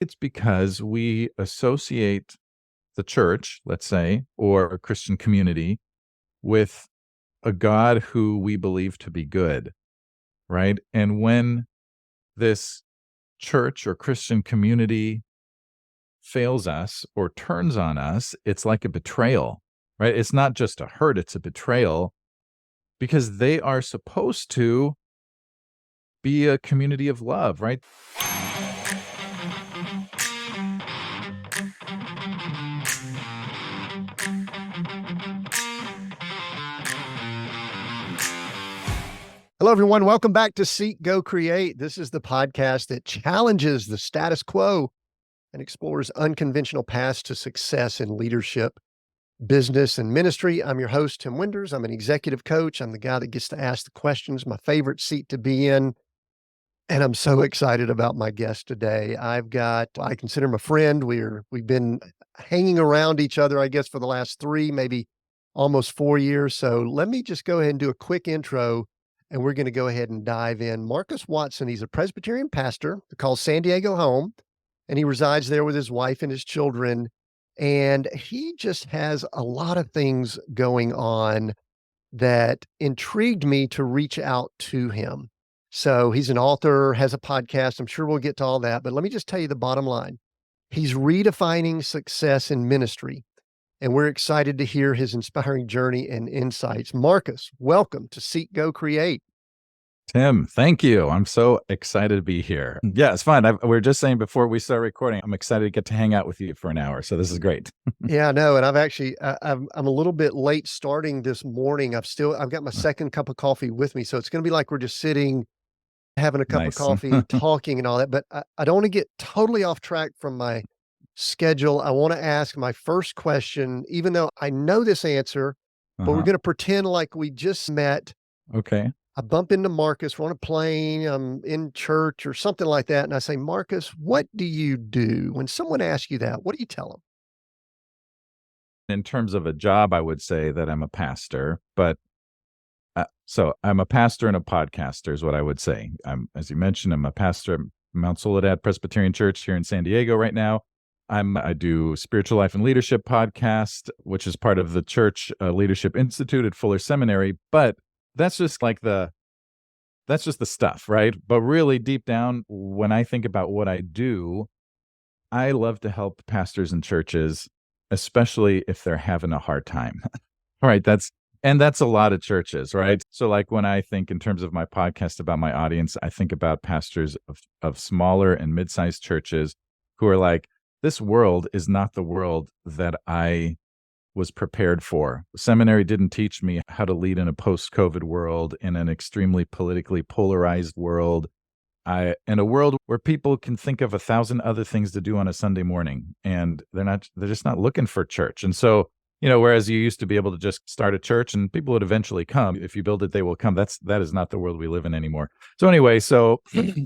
It's because we associate the church, let's say, or a Christian community with a God who we believe to be good, right? And when this church or Christian community fails us or turns on us, it's like a betrayal, right? It's not just a hurt, it's a betrayal because they are supposed to be a community of love, right? Hello, everyone. Welcome back to Seek, Go, Create. This is the podcast that challenges the status quo and explores unconventional paths to success in leadership, business, and ministry. I'm your host, Tim Winders. I'm an executive coach. I'm the guy that gets to ask the questions, my favorite seat to be in. And I'm so excited about my guest today. I consider him a friend. We've been hanging around each other, I guess, for the last 3, maybe almost 4 years. So let me just go ahead and do a quick intro, and we're going to go ahead and dive in. Markus Watson, he's a Presbyterian pastor that calls San Diego home, and he resides there with his wife and his children. And he just has a lot of things going on that intrigued me to reach out to him. So he's an author, has a podcast. I'm sure we'll get to all that, but let me just tell you the bottom line. He's redefining success in ministry, and we're excited to hear his inspiring journey and insights. Markus, welcome to Seek, Go, Create. Tim, thank you. I'm so excited to be here. Yeah, it's fun. We were just saying before we start recording, I'm excited to get to hang out with you for an hour. So this is great. Yeah, no, and I've actually, I'm a little bit late starting this morning. I've got my second cup of coffee with me. So it's going to be like we're just sitting, having a cup of Nice. coffee, talking and all that. But I don't want to get totally off track from my schedule. I want to ask my first question, even though I know this answer, but we're going to pretend like we just met. Okay. I bump into Markus, we're on a plane, I'm in church or something like that. And I say, Markus, what do you do? When someone asks you that, what do you tell them? In terms of a job, I would say that I'm a pastor, but so I'm a pastor and a podcaster is what I would say. As you mentioned, I'm a pastor at Mount Soledad Presbyterian Church here in San Diego right now. I do Spiritual Life and Leadership podcast, which is part of the Church Leadership Institute at Fuller Seminary. But that's just the stuff, right? But really deep down, when I think about what I do, I love to help pastors and churches, especially if they're having a hard time. All right, that's a lot of churches, right? So like when I think in terms of my podcast about my audience, I think about pastors of smaller and mid-sized churches who are like, this world is not the world that I was prepared for. Seminary didn't teach me how to lead in a post-COVID world, in an extremely politically polarized world, in a world where people can think of 1,000 other things to do on a Sunday morning, and they're just not looking for church. And so, whereas you used to be able to just start a church and people would eventually come. If you build it, they will come. That is not the world we live in anymore. So anyway,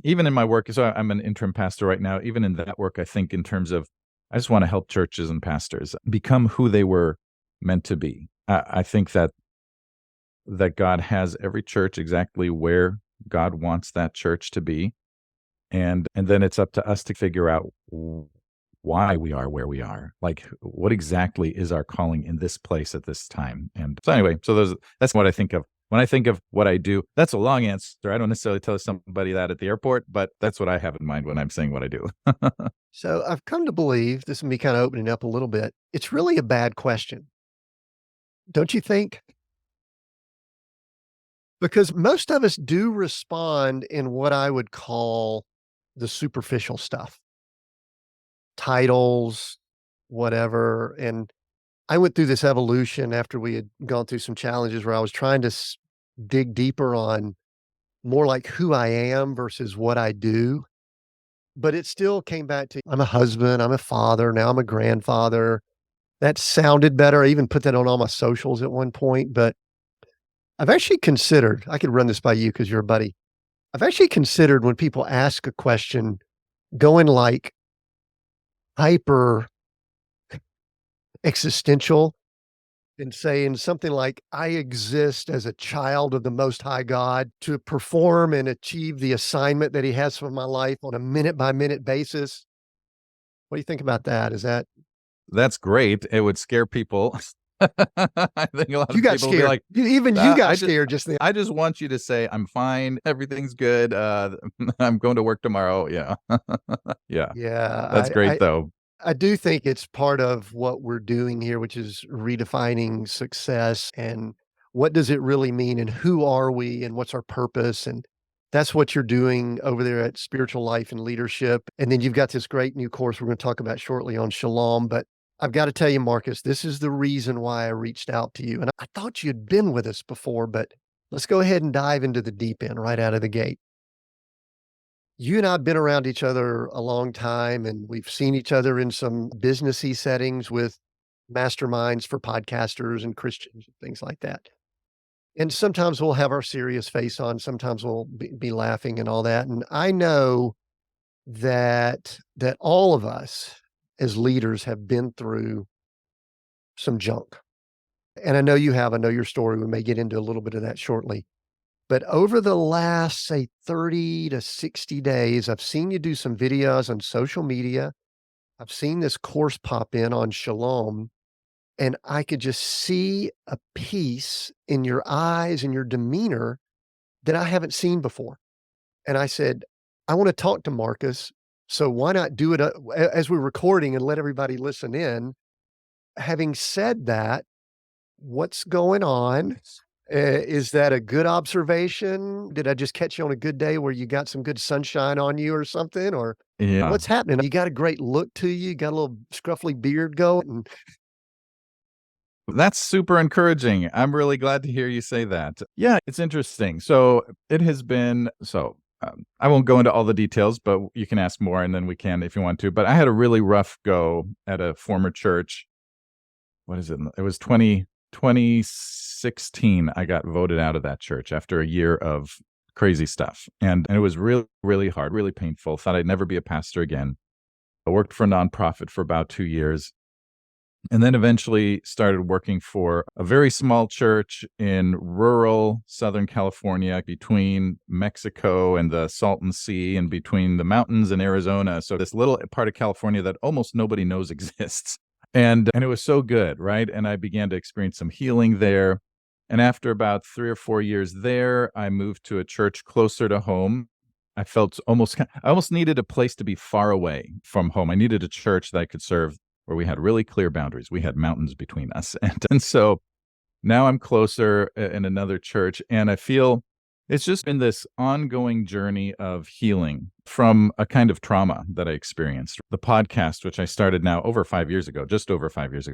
even in my work, so I'm an interim pastor right now. Even in that work, I think in terms of, I just want to help churches and pastors become who they were meant to be. I think that God has every church exactly where God wants that church to be. And then it's up to us to figure out why we are where we are. Like, what exactly is our calling in this place at this time? And so anyway, that's what I think of. When I think of what I do, that's a long answer. I don't necessarily tell somebody that at the airport, but that's what I have in mind when I'm saying what I do. So I've come to believe, this will be kind of opening up a little bit, it's really a bad question. Don't you think? Because most of us do respond in what I would call the superficial stuff. Titles, whatever. And I went through this evolution after we had gone through some challenges where I was trying to dig deeper on more like who I am versus what I do. But it still came back to, I'm a husband, I'm a father, now I'm a grandfather. That sounded better. I even put that on all my socials at one point, but I've actually considered, I could run this by you because you're a buddy. I've actually considered when people ask a question, going like hyper existential and saying something like, I exist as a child of the Most High God to perform and achieve the assignment that He has for my life on a minute by minute basis. What do you think about that? Is that That's great. It would scare people. I think a lot you of got people would be scared? like, Even you got I just scared just then. I just want you to say I'm fine, everything's good. I'm going to work tomorrow. Yeah. Yeah. Yeah, That's great though. I do think it's part of what we're doing here, which is redefining success and what does it really mean and who are we and what's our purpose? And that's what you're doing over there at Spiritual Life and Leadership. And then you've got this great new course we're going to talk about shortly on Shalom. But I've got to tell you, Marcus, this is the reason why I reached out to you. And I thought you'd been with us before, but let's go ahead and dive into the deep end right out of the gate. You and I have been around each other a long time, and we've seen each other in some businessy settings with masterminds for podcasters and Christians and things like that. And sometimes we'll have our serious face on, sometimes we'll be laughing and all that. And I know that all of us as leaders have been through some junk. And I know you have. I know your story. We may get into a little bit of that shortly. But over the last, say, 30 to 60 days, I've seen you do some videos on social media. I've seen this course pop in on Shalom, and I could just see a peace in your eyes and your demeanor that I haven't seen before. And I said, I want to talk to Marcus. So why not do it as we're recording and let everybody listen in? Having said that, what's going on? Is that a good observation? Did I just catch you on a good day where you got some good sunshine on you or something? Or Yeah. what's happening? You got a great look to you, you got a little scruffy beard going. That's super encouraging. I'm really glad to hear you say that. Yeah, it's interesting. So it has been I won't go into all the details, but you can ask more and then we can if you want to. But I had a really rough go at a former church. What is it? It was 2016. I got voted out of that church after a year of crazy stuff. And it was really, really hard, really painful. Thought I'd never be a pastor again. I worked for a nonprofit for about 2 years. And then eventually started working for a very small church in rural Southern California between Mexico and the Salton Sea and between the mountains and Arizona. So this little part of California that almost nobody knows exists. And it was so good, right? And I began to experience some healing there. And after about 3 or 4 years there, I moved to a church closer to home. I almost needed a place to be far away from home. I needed a church that I could serve where we had really clear boundaries. We had mountains between us. And so now I'm closer in another church, and I feel it's just been this ongoing journey of healing from a kind of trauma that I experienced. The podcast, which I started now just over 5 years ago,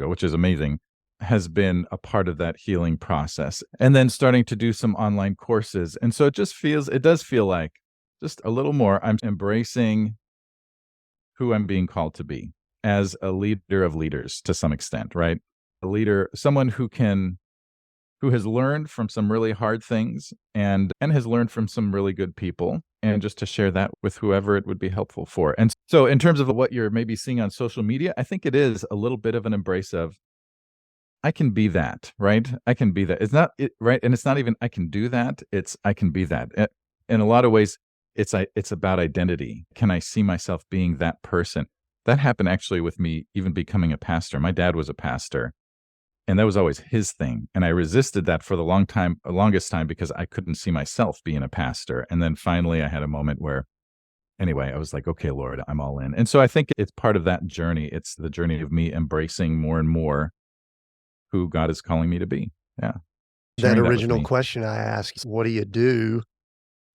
which is amazing, has been a part of that healing process. And then starting to do some online courses. And so it does feel like just a little more I'm embracing who I'm being called to be as a leader of leaders to some extent, right? A leader, someone who has learned from some really hard things and has learned from some really good people, and just to share that with whoever it would be helpful for. And so in terms of what you're maybe seeing on social media, I think it is a little bit of an embrace of I can be that, right? I can be that. It's not it, right, and it's not even I can do that. It's I can be that. In a lot of ways, it's about identity. Can I see myself being that person? That happened actually with me even becoming a pastor. My dad was a pastor, and that was always his thing. And I resisted that for the longest time because I couldn't see myself being a pastor. And then finally I had a moment where anyway, I was like, okay, Lord, I'm all in. And so I think it's part of that journey. It's the journey of me embracing more and more who God is calling me to be. Yeah. That Sharing that with original me. question I asked, what do you do?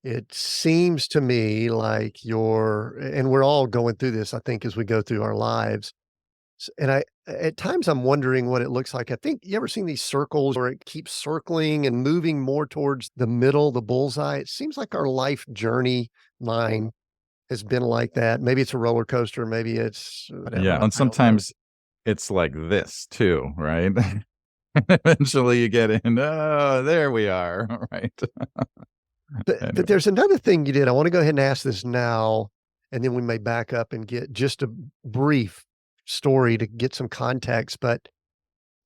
It seems to me like and we're all going through this, I think, as we go through our lives. And at times I'm wondering what it looks like. I think you ever seen these circles where it keeps circling and moving more towards the middle, the bullseye? It seems like our life journey, mine, has been like that. Maybe it's a roller coaster. Maybe it's Yeah. whatever. And I don't know. sometimes it's like this too, right? Eventually you get in, oh, there we are. Right. But Anyway. there's another thing you did. I want to go ahead and ask this now, and then we may back up and get just a brief story to get some context. But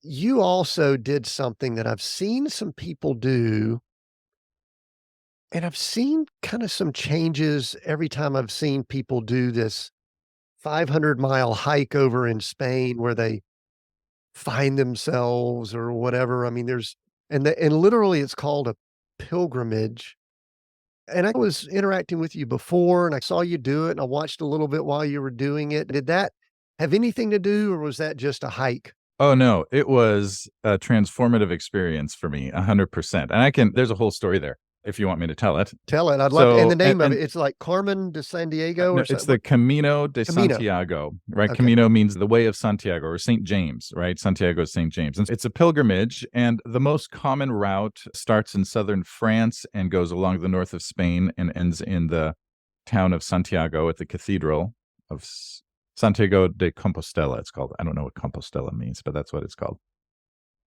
you also did something that I've seen some people do, and I've seen kind of some changes every time I've seen people do this 500-mile hike over in Spain where they find themselves or whatever. I mean, and literally it's called a pilgrimage. And I was interacting with you before and I saw you do it and I watched a little bit while you were doing it. Did that have anything to do or was that just a hike? Oh, no, it was a transformative experience for me, 100%. And there's a whole story there if you want me to tell it. Tell it. I'd love to. And So, the name of it, it's like Carmen de San Diego no, or it's something. the Camino de Camino. Santiago, right? Okay. Camino means the way of Santiago or St. James, right? Santiago is St. James. And it's a pilgrimage, and the most common route starts in southern France and goes along the north of Spain and ends in the town of Santiago at the cathedral of Santiago de Compostela, it's called. I don't know what Compostela means, but that's what it's called.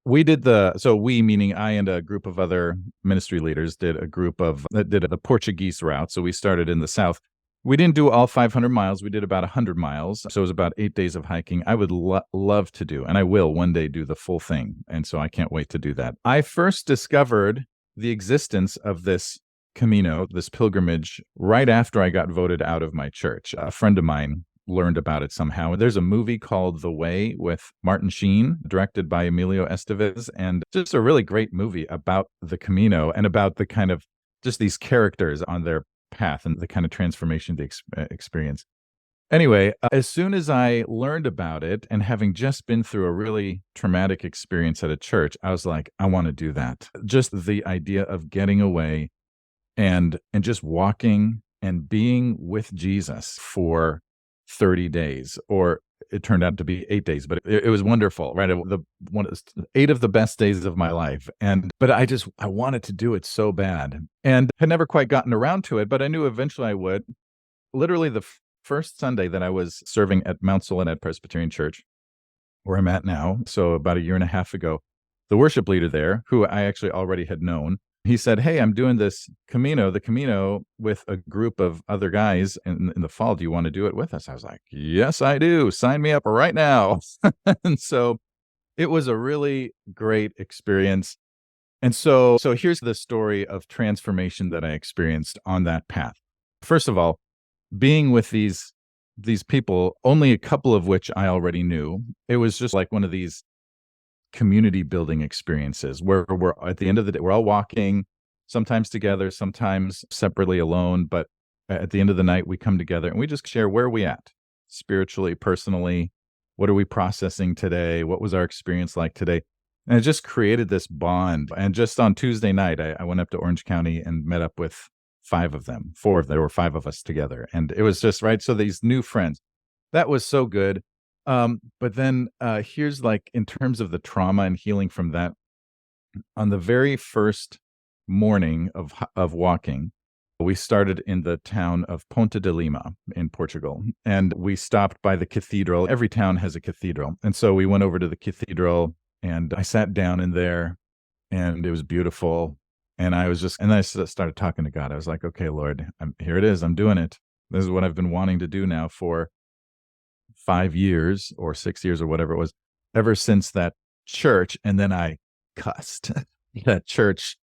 We meaning I and a group of other ministry leaders did the Portuguese route. So we started in the south. We didn't do all 500 miles. We did about 100 miles. So it was about 8 days of hiking. I would love to do, and I will one day do the full thing. And so I can't wait to do that. I first discovered the existence of this Camino, this pilgrimage, right after I got voted out of my church. A friend of mine learned about it somehow. There's a movie called The Way with Martin Sheen, directed by Emilio Estevez, and just a really great movie about the Camino and about the kind of just these characters on their path and the kind of transformation they experience. Anyway, as soon as I learned about it and having just been through a really traumatic experience at a church, I was like, I want to do that. Just the idea of getting away and just walking and being with Jesus for 30 days, or it turned out to be 8 days, but it was wonderful, right? 8 of the best days of my life. But I wanted to do it so bad and had never quite gotten around to it, but I knew eventually I would. Literally the first Sunday that I was serving at Mount Soledad Presbyterian Church, where I'm at now, so about a year and a half ago, the worship leader there, who I actually already had known, he said, "Hey, I'm doing this the Camino with a group of other guys in the fall. Do you want to do it with us?" I was like, "Yes, I do. Sign me up right now." And so it was a really great experience. And so here's the story of transformation that I experienced on that path. First of all, being with these people, only a couple of which I already knew, it was just like one of these community building experiences where we're at the end of the day, we're all walking, sometimes together, sometimes separately alone. But at the end of the night, we come together and we just share where are we at spiritually, personally. What are we processing today? What was our experience like today? And it just created this bond. And just on Tuesday night, I went up to Orange County and met up with 5 of them. There were 5 of us together. And it was just right. So these new friends, that was so good. But then here's like in terms of the trauma and healing from that, on the very first morning of walking, we started in the town of Ponta de Lima in Portugal, and we stopped by the cathedral. Every town has a cathedral. And so we went over to the cathedral and I sat down in there and it was beautiful. And I started talking to God. I was like, okay, Lord, here it is. I'm doing it. This is what I've been wanting to do now for 5 years or 6 years or whatever it was, ever since that church. And then I cussed. That church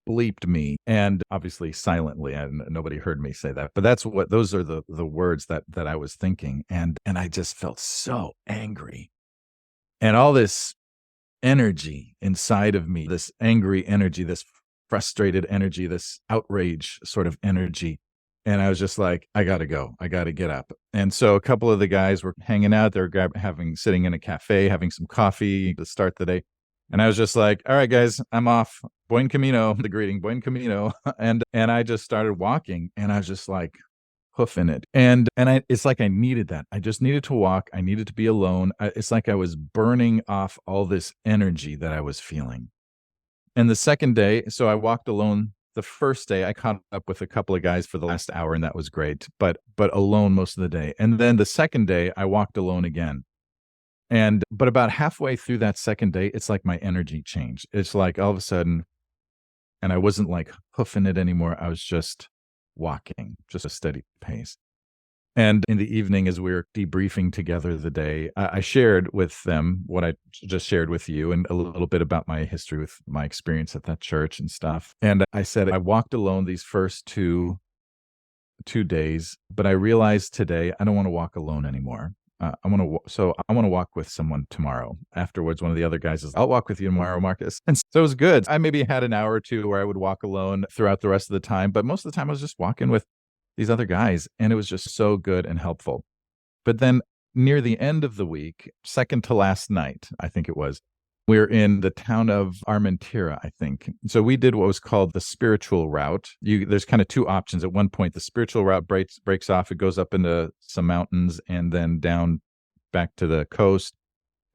bleeped me, and obviously silently, and nobody heard me say that. But those are the words that I was thinking. And I just felt so angry. And all this energy inside of me, this angry energy, this frustrated energy, this outrage sort of energy. And I was just like, I got to go. I got to get up. And so a couple of the guys were hanging out. They were sitting in a cafe, having some coffee to start the day. And I was just like, all right, guys, I'm off. Buen Camino, the greeting, Buen Camino. And I just started walking and I was just like hoofing it. It's like I needed that. I just needed to walk. I needed to be alone. It's like I was burning off all this energy that I was feeling. And the second day, so I walked alone. The first day I caught up with a couple of guys for the last hour and that was great, but alone most of the day. And then the second day I walked alone again. But about halfway through that second day, it's like my energy changed. It's like all of a sudden, and I wasn't like hoofing it anymore. I was just walking, just a steady pace. And in the evening, as we were debriefing together the day, I shared with them what I just shared with you and a little bit about my history with my experience at that church and stuff. And I said, I walked alone these first two 2 days, but I realized today I don't want to walk alone anymore. I want to walk with someone tomorrow. Afterwards, one of the other guys says, "I'll walk with you tomorrow, Marcus." And so it was good. I maybe had an hour or two where I would walk alone throughout the rest of the time, but most of the time I was just walking with these other guys, and it was just so good and helpful. But then near the end of the week, second to last night, I think it was, we're in the town of Armentira, I think. So we did what was called the spiritual route. There's kind of two options. At one point, the spiritual route breaks off. It goes up into some mountains and then down back to the coast.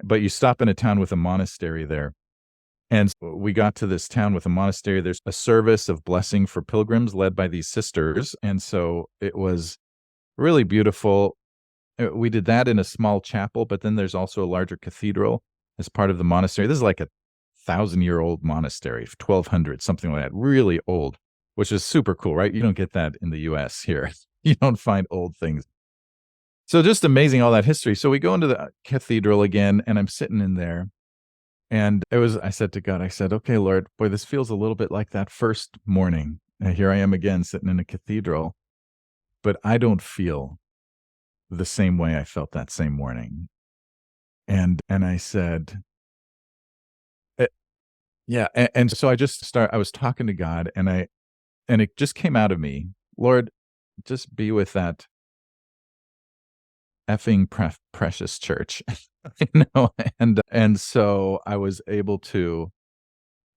But you stop in a town with a monastery there. And we got to this town with a monastery. There's a service of blessing for pilgrims led by these sisters. And so it was really beautiful. We did that in a small chapel, but then there's also a larger cathedral as part of the monastery. This is like a 1,000-year-old monastery, 1,200, something like that, really old, which is super cool, right? You don't get that in the US here. You don't find old things. So just amazing, all that history. So we go into the cathedral again, and I'm sitting in there. And I said to God, I said, "Okay, Lord, boy, this feels a little bit like that first morning. And here I am again sitting in a cathedral, but I don't feel the same way I felt that same morning." And I said, yeah, and so I was talking to God, and it just came out of me, "Lord, just be with that effing precious church." You know, and so I was able to,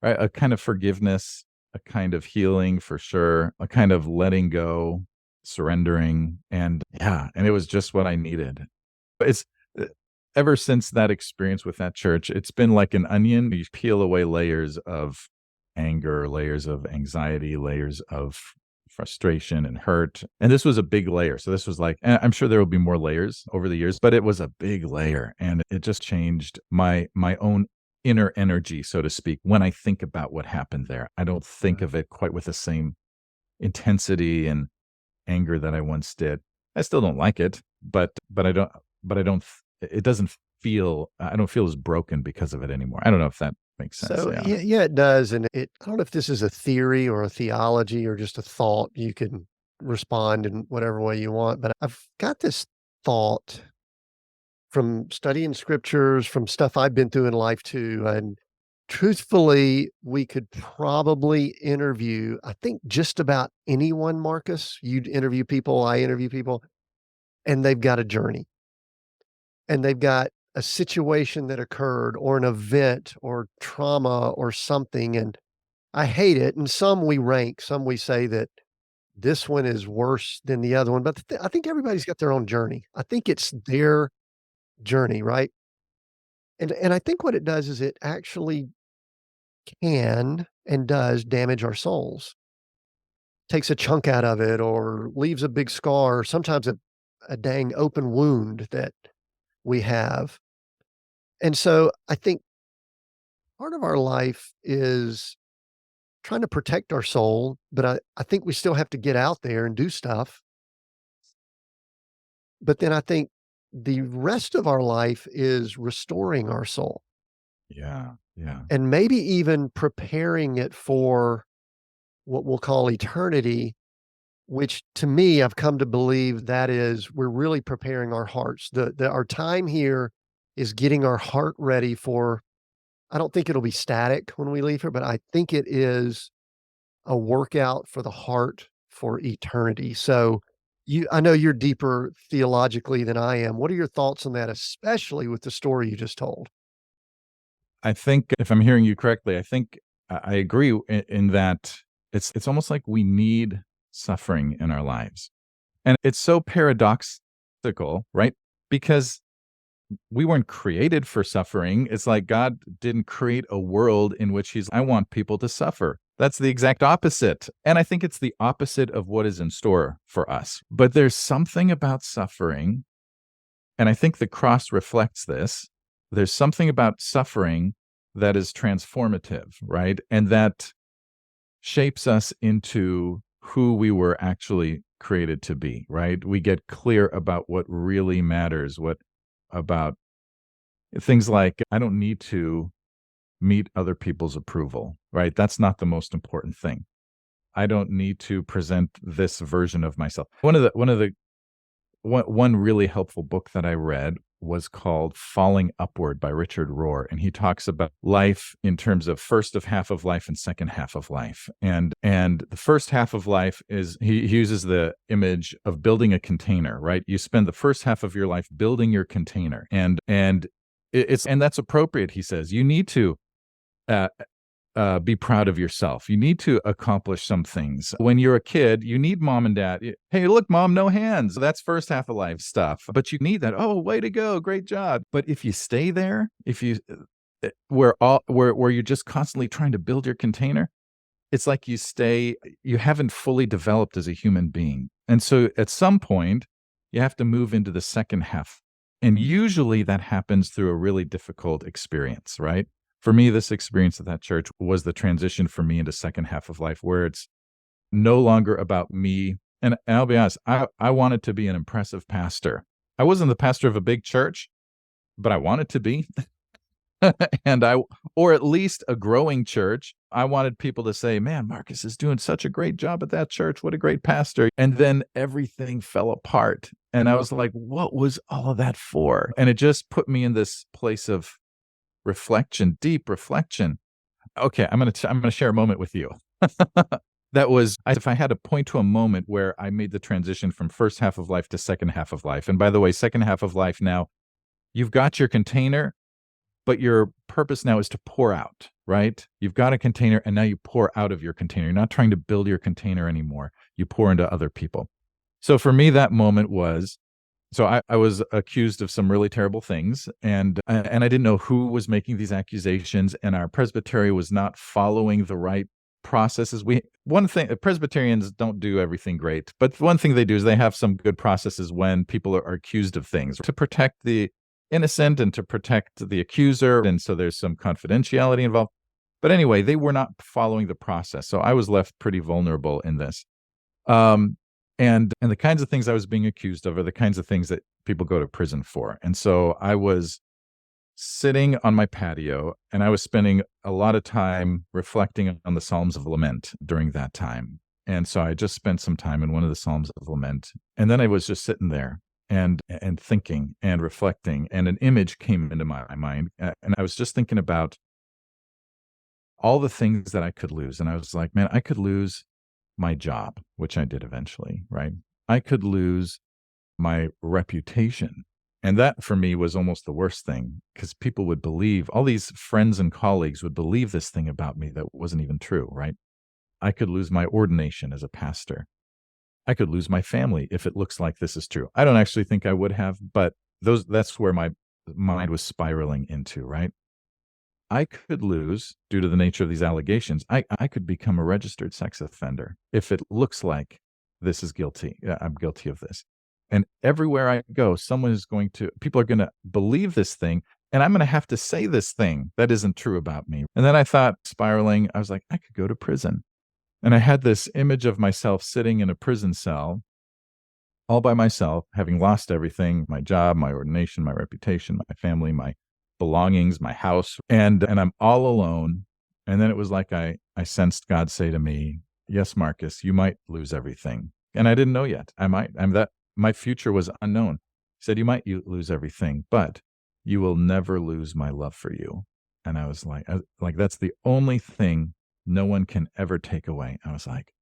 right, a kind of forgiveness, a kind of healing for sure, a kind of letting go, surrendering, and yeah, and it was just what I needed. It's uh, ever since that experience with that church, it's been like an onion. You peel away layers of anger, layers of anxiety, layers of frustration and hurt. And this was a big layer. So this was like, and I'm sure there will be more layers over the years, but it was a big layer, and it just changed my own inner energy, so to speak. When I think about what happened there, I don't think of it quite with the same intensity and anger that I once did. I still don't like it, but I don't it doesn't feel I don't feel as broken because of it anymore. I don't know if that makes sense. So, Yeah. yeah, it does, and I don't know if this is a theory or a theology or just a thought. You can respond in whatever way you want, but I've got this thought from studying scriptures, from stuff I've been through in life too, and truthfully, we could probably interview, I think, just about anyone, Marcus. You'd interview people, I interview people, and they've got a journey, and they've got a situation that occurred or an event or trauma or something, and I hate it, and some we rank, some we say that this one is worse than the other one, but I think everybody's got their own journey. I think it's their journey, right? And I think what it does is it actually can and does damage our souls. Takes a chunk out of it or leaves a big scar, or sometimes a dang open wound that we have. And so I think part of our life is trying to protect our soul, but I think we still have to get out there and do stuff. But then I think the rest of our life is restoring our soul Yeah. Yeah. and maybe even preparing it for what we'll call eternity, which to me, I've come to believe that is we're really preparing our hearts. Our time here is getting our heart ready for, I don't think it'll be static when we leave here, but I think it is a workout for the heart for eternity. So I know you're deeper theologically than I am. What are your thoughts on that, especially with the story you just told? I think if I'm hearing you correctly, I think I agree in that it's almost like we need suffering in our lives. And it's so paradoxical, right? Because we weren't created for suffering. It's like God didn't create a world in which I want people to suffer. That's the exact opposite. And I think it's the opposite of what is in store for us. But there's something about suffering, and I think the cross reflects this. There's something about suffering that is transformative, right? And that shapes us into who we were actually created to be, right? We get clear about what really matters, what about things like I don't need to meet other people's approval, right? That's not the most important thing. I don't need to present this version of myself. One really helpful book that I read was called Falling Upward by Richard Rohr, and he talks about life in terms of first of half of life and second half of life. And the first half of life is he uses the image of building a container, right? You spend the first half of your life building your container, and that's appropriate. He says you need to uh, be proud of yourself. You need to accomplish some things. When you're a kid, you need mom and dad. Hey, look, mom, no hands. That's first half of life stuff. But you need that. Oh, way to go. Great job. But if you stay there, if you where you're just constantly trying to build your container, it's like you haven't fully developed as a human being. And so at some point, you have to move into the second half. And usually that happens through a really difficult experience, right? For me, this experience at that church was the transition for me into second half of life, where it's no longer about me. And I'll be honest, I wanted to be an impressive pastor. I wasn't the pastor of a big church, but I wanted to be. Or at least a growing church. I wanted people to say, man, Markus is doing such a great job at that church. What a great pastor. And then everything fell apart. And I was like, what was all of that for? And it just put me in this place of reflection, deep reflection. Okay, I'm going to share a moment with you. That was, if I had to point to a moment where I made the transition from first half of life to second half of life. And by the way, second half of life now, you've got your container, but your purpose now is to pour out, right? You've got a container and now you pour out of your container. You're not trying to build your container anymore. You pour into other people. So for me, that moment was, so I was accused of some really terrible things, and I didn't know who was making these accusations, and our presbytery was not following the right processes. One thing, Presbyterians don't do everything great, but one thing they do is they have some good processes when people are accused of things to protect the innocent and to protect the accuser, and so there's some confidentiality involved. But anyway, they were not following the process, so I was left pretty vulnerable in this. And the kinds of things I was being accused of are the kinds of things that people go to prison for. And so I was sitting on my patio and I was spending a lot of time reflecting on the Psalms of Lament during that time. And so I just spent some time in one of the Psalms of Lament. And then I was just sitting there and thinking and reflecting, and an image came into my mind. And I was just thinking about all the things that I could lose. And I was like, man, I could lose my job, which I did eventually, right? I could lose my reputation. And that for me was almost the worst thing, because people would believe, all these friends and colleagues would believe this thing about me that wasn't even true, right? I could lose my ordination as a pastor. I could lose my family if it looks like this is true. I don't actually think I would have, but that's where my mind was spiraling into, right? I could lose, due to the nature of these allegations, I could become a registered sex offender if it looks like this is guilty. I'm guilty of this. And everywhere I go, people are going to believe this thing, and I'm going to have to say this thing that isn't true about me. And then I thought, spiraling, I was like, I could go to prison. And I had this image of myself sitting in a prison cell all by myself, having lost everything, my job, my ordination, my reputation, my family, my belongings, my house, and I'm all alone. And then it was like I sensed God say to me, yes, Markus, you might lose everything. And I didn't know yet. My future was unknown. He said, you might lose everything, but you will never lose my love for you. And I was like, that's the only thing no one can ever take away. I was like,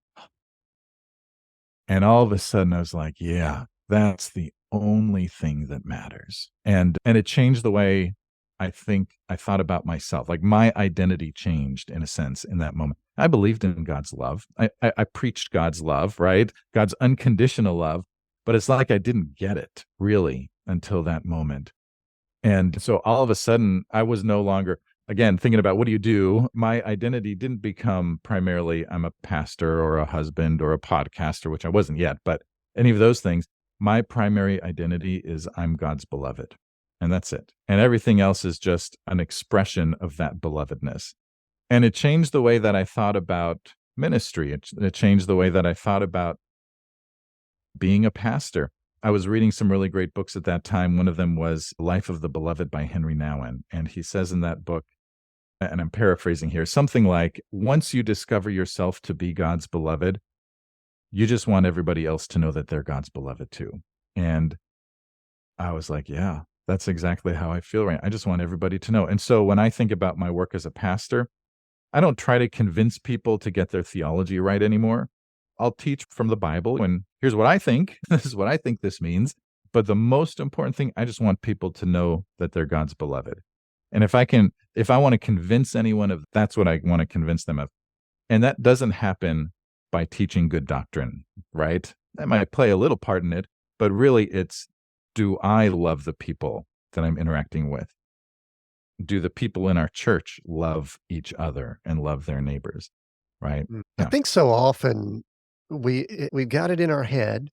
and all of a sudden I was like, yeah, that's the only thing that matters. And it changed the way I thought about myself. Like, my identity changed in a sense in that moment. I believed in God's love. I preached God's love, right? God's unconditional love. But it's like I didn't get it really until that moment. And so all of a sudden I was no longer, again, thinking about what do you do? My identity didn't become primarily I'm a pastor or a husband or a podcaster, which I wasn't yet, but any of those things. My primary identity is I'm God's beloved. And that's it. And everything else is just an expression of that belovedness. And it changed the way that I thought about ministry. It changed the way that I thought about being a pastor. I was reading some really great books at that time. One of them was Life of the Beloved by Henry Nouwen. And he says in that book, and I'm paraphrasing here, something like, once you discover yourself to be God's beloved, you just want everybody else to know that they're God's beloved too. And I was like, yeah, that's exactly how I feel right now. I just want everybody to know. And so when I think about my work as a pastor, I don't try to convince people to get their theology right anymore. I'll teach from the Bible, and here's what I think. This is what I think this means. But the most important thing, I just want people to know that they're God's beloved. And if I want to convince anyone of, that's what I want to convince them of. And that doesn't happen by teaching good doctrine, right? That might play a little part in it, but really it's, do I love the people that I'm interacting with? Do the people in our church love each other and love their neighbors, right? I Yeah. think so often we've got it in our head.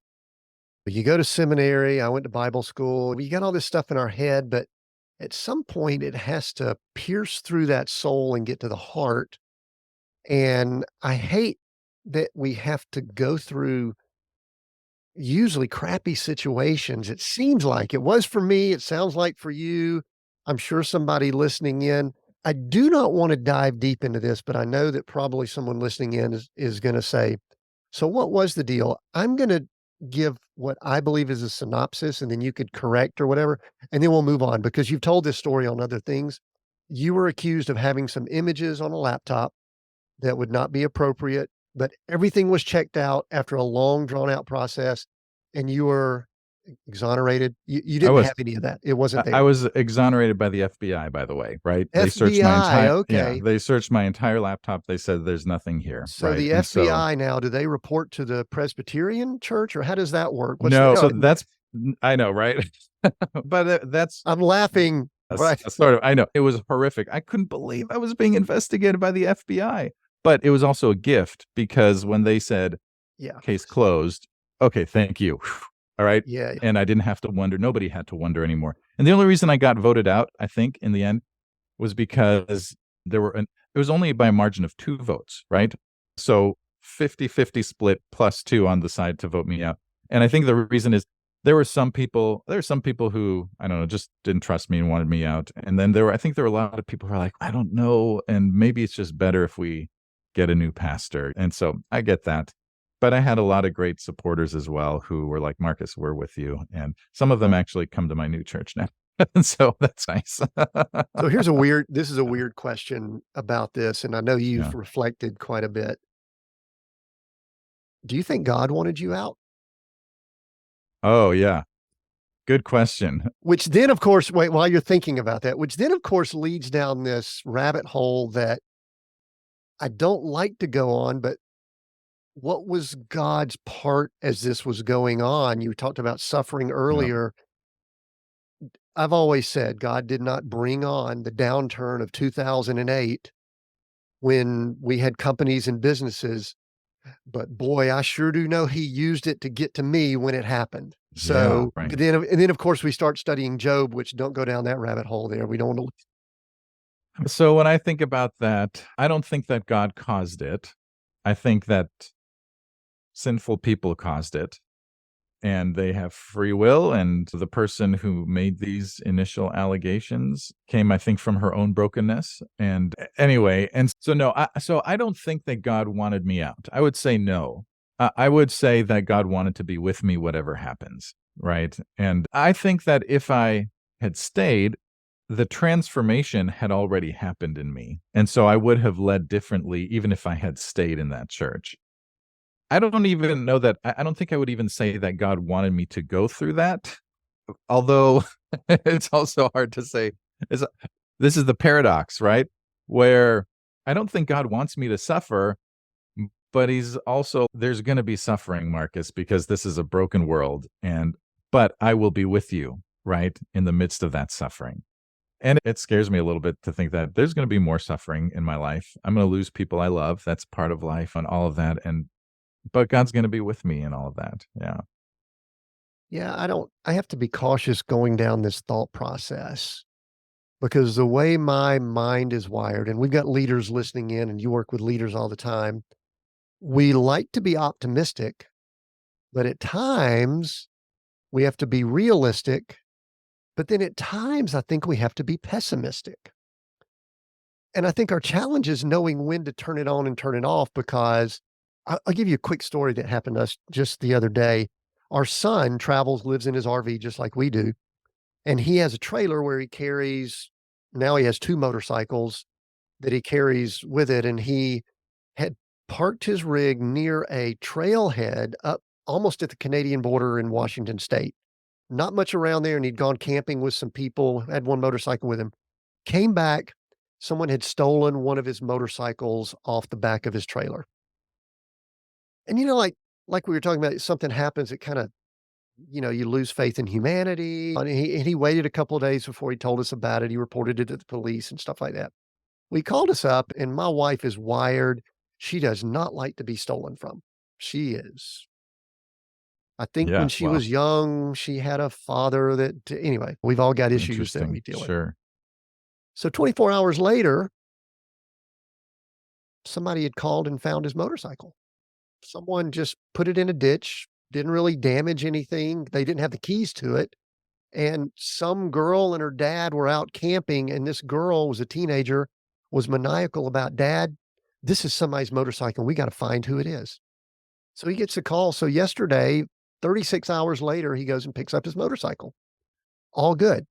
You go to seminary, I went to Bible school, we got all this stuff in our head, but at some point it has to pierce through that soul and get to the heart. And I hate that we have to go through usually crappy situations. It seems like it was for me. It sounds like for you. I'm sure somebody listening in. I do not want to dive deep into this, but I know that probably someone listening in is going to say, so what was the deal? I'm going to give what I believe is a synopsis and then you could correct or whatever. And then we'll move on because you've told this story on other things. You were accused of having some images on a laptop that would not be appropriate, but everything was checked out after a long drawn out process and you were exonerated. You I didn't was have any of that. It wasn't I there. was exonerated by the FBI, by the way, right? They searched my FBI, entire yeah, okay. they searched my entire laptop. They said there's nothing here, So right? the And so FBI now, do they report to the Presbyterian church or how does that work? What's the no, so that's I know, right? But that's I'm laughing, but a sort of I know. It was horrific. I couldn't believe I was being investigated by the FBI. But it was also a gift because when they said yeah, case closed, okay, thank you. All right. yeah, And I didn't have to wonder. Nobody had to wonder anymore. And the only reason I got voted out, I think, in the end, was because it was only by a margin of 2 votes, right? So 50-50 split plus 2 on the side to vote me out. And I think the reason is there were some people who, I don't know, just didn't trust me and wanted me out. And then I think there were a lot of people who are like, I don't know. And maybe it's just better if we get a new pastor. And so I get that. But I had a lot of great supporters as well who were like, Marcus, we're with you. And some of them actually come to my new church now. And so that's nice. So this is a weird question about this, and I know you've Yeah. reflected quite a bit. Do you think God wanted you out? Oh, yeah. Good question. Which then, of course, wait, while you're thinking about that, which then, of course, leads down this rabbit hole that I don't like to go on, but what was God's part as this was going on? You talked about suffering Yeah. earlier. I've always said God did not bring on the downturn of 2008 when we had companies and businesses, but boy, I sure do know he used it to get to me when it happened. Yeah, So, right. but then of course we start studying Job, which don't go down that rabbit hole there. We don't want So when I think about that, I don't think that God caused it. I think that sinful people caused it. And they have free will. And the person who made these initial allegations came, I think, from her own brokenness. And anyway, and so no, so I don't think that God wanted me out. I would say no. I would say that God wanted to be with me, whatever happens. Right. And I think that if I had stayed, the transformation had already happened in me. And so I would have led differently, even if I had stayed in that church. I don't even know that I don't think I would even say that God wanted me to go through that, although it's also hard to say. It's this is the paradox, right? Where I don't think God wants me to suffer, but he's also there's gonna be suffering, Marcus, because this is a broken world, but I will be with you, right, in the midst of that suffering. And it scares me a little bit to think that there's gonna be more suffering in my life. I'm gonna lose people I love. That's part of life and all of that, but God's gonna be with me in all of that. Yeah. yeah, I have to be cautious going down this thought process because the way my mind is wired, and we've got leaders listening in and you work with leaders all the time. We like to be optimistic, but at times we have to be realistic. But then at times I think we have to be pessimistic. And I think our challenge is knowing when to turn it on and turn it off, because I'll give you a quick story that happened to us just the other day. Our son travels, lives in his RV just like we do, and he has a trailer where he carries, now he has 2 motorcycles that he carries with it, and he had parked his rig near a trailhead up almost at the Canadian border in Washington State. Not much around there, and he'd gone camping with some people, had 1 motorcycle with him. Came back, someone had stolen one of his motorcycles off the back of his trailer. And, like we were talking about, something happens that kinda, you lose faith in humanity, and he waited a couple of days before he told us about it. He reported it to the police and stuff like that. Well, he called us up, and my wife is wired. She does not like to be stolen from. She is. I think when Yeah, she well, was young, she had a father that anyway, we've all got issues that we interesting. deal with. Sure. So 24 hours later, somebody had called and found his motorcycle. Someone just put it in a ditch, didn't really damage anything. They didn't have the keys to it. And some girl and her dad were out camping, and this girl was a teenager, was maniacal about, "Dad, this is somebody's motorcycle. We got to find who it is." So he gets a call. So yesterday, 36 hours later, he goes and picks up his motorcycle. All good.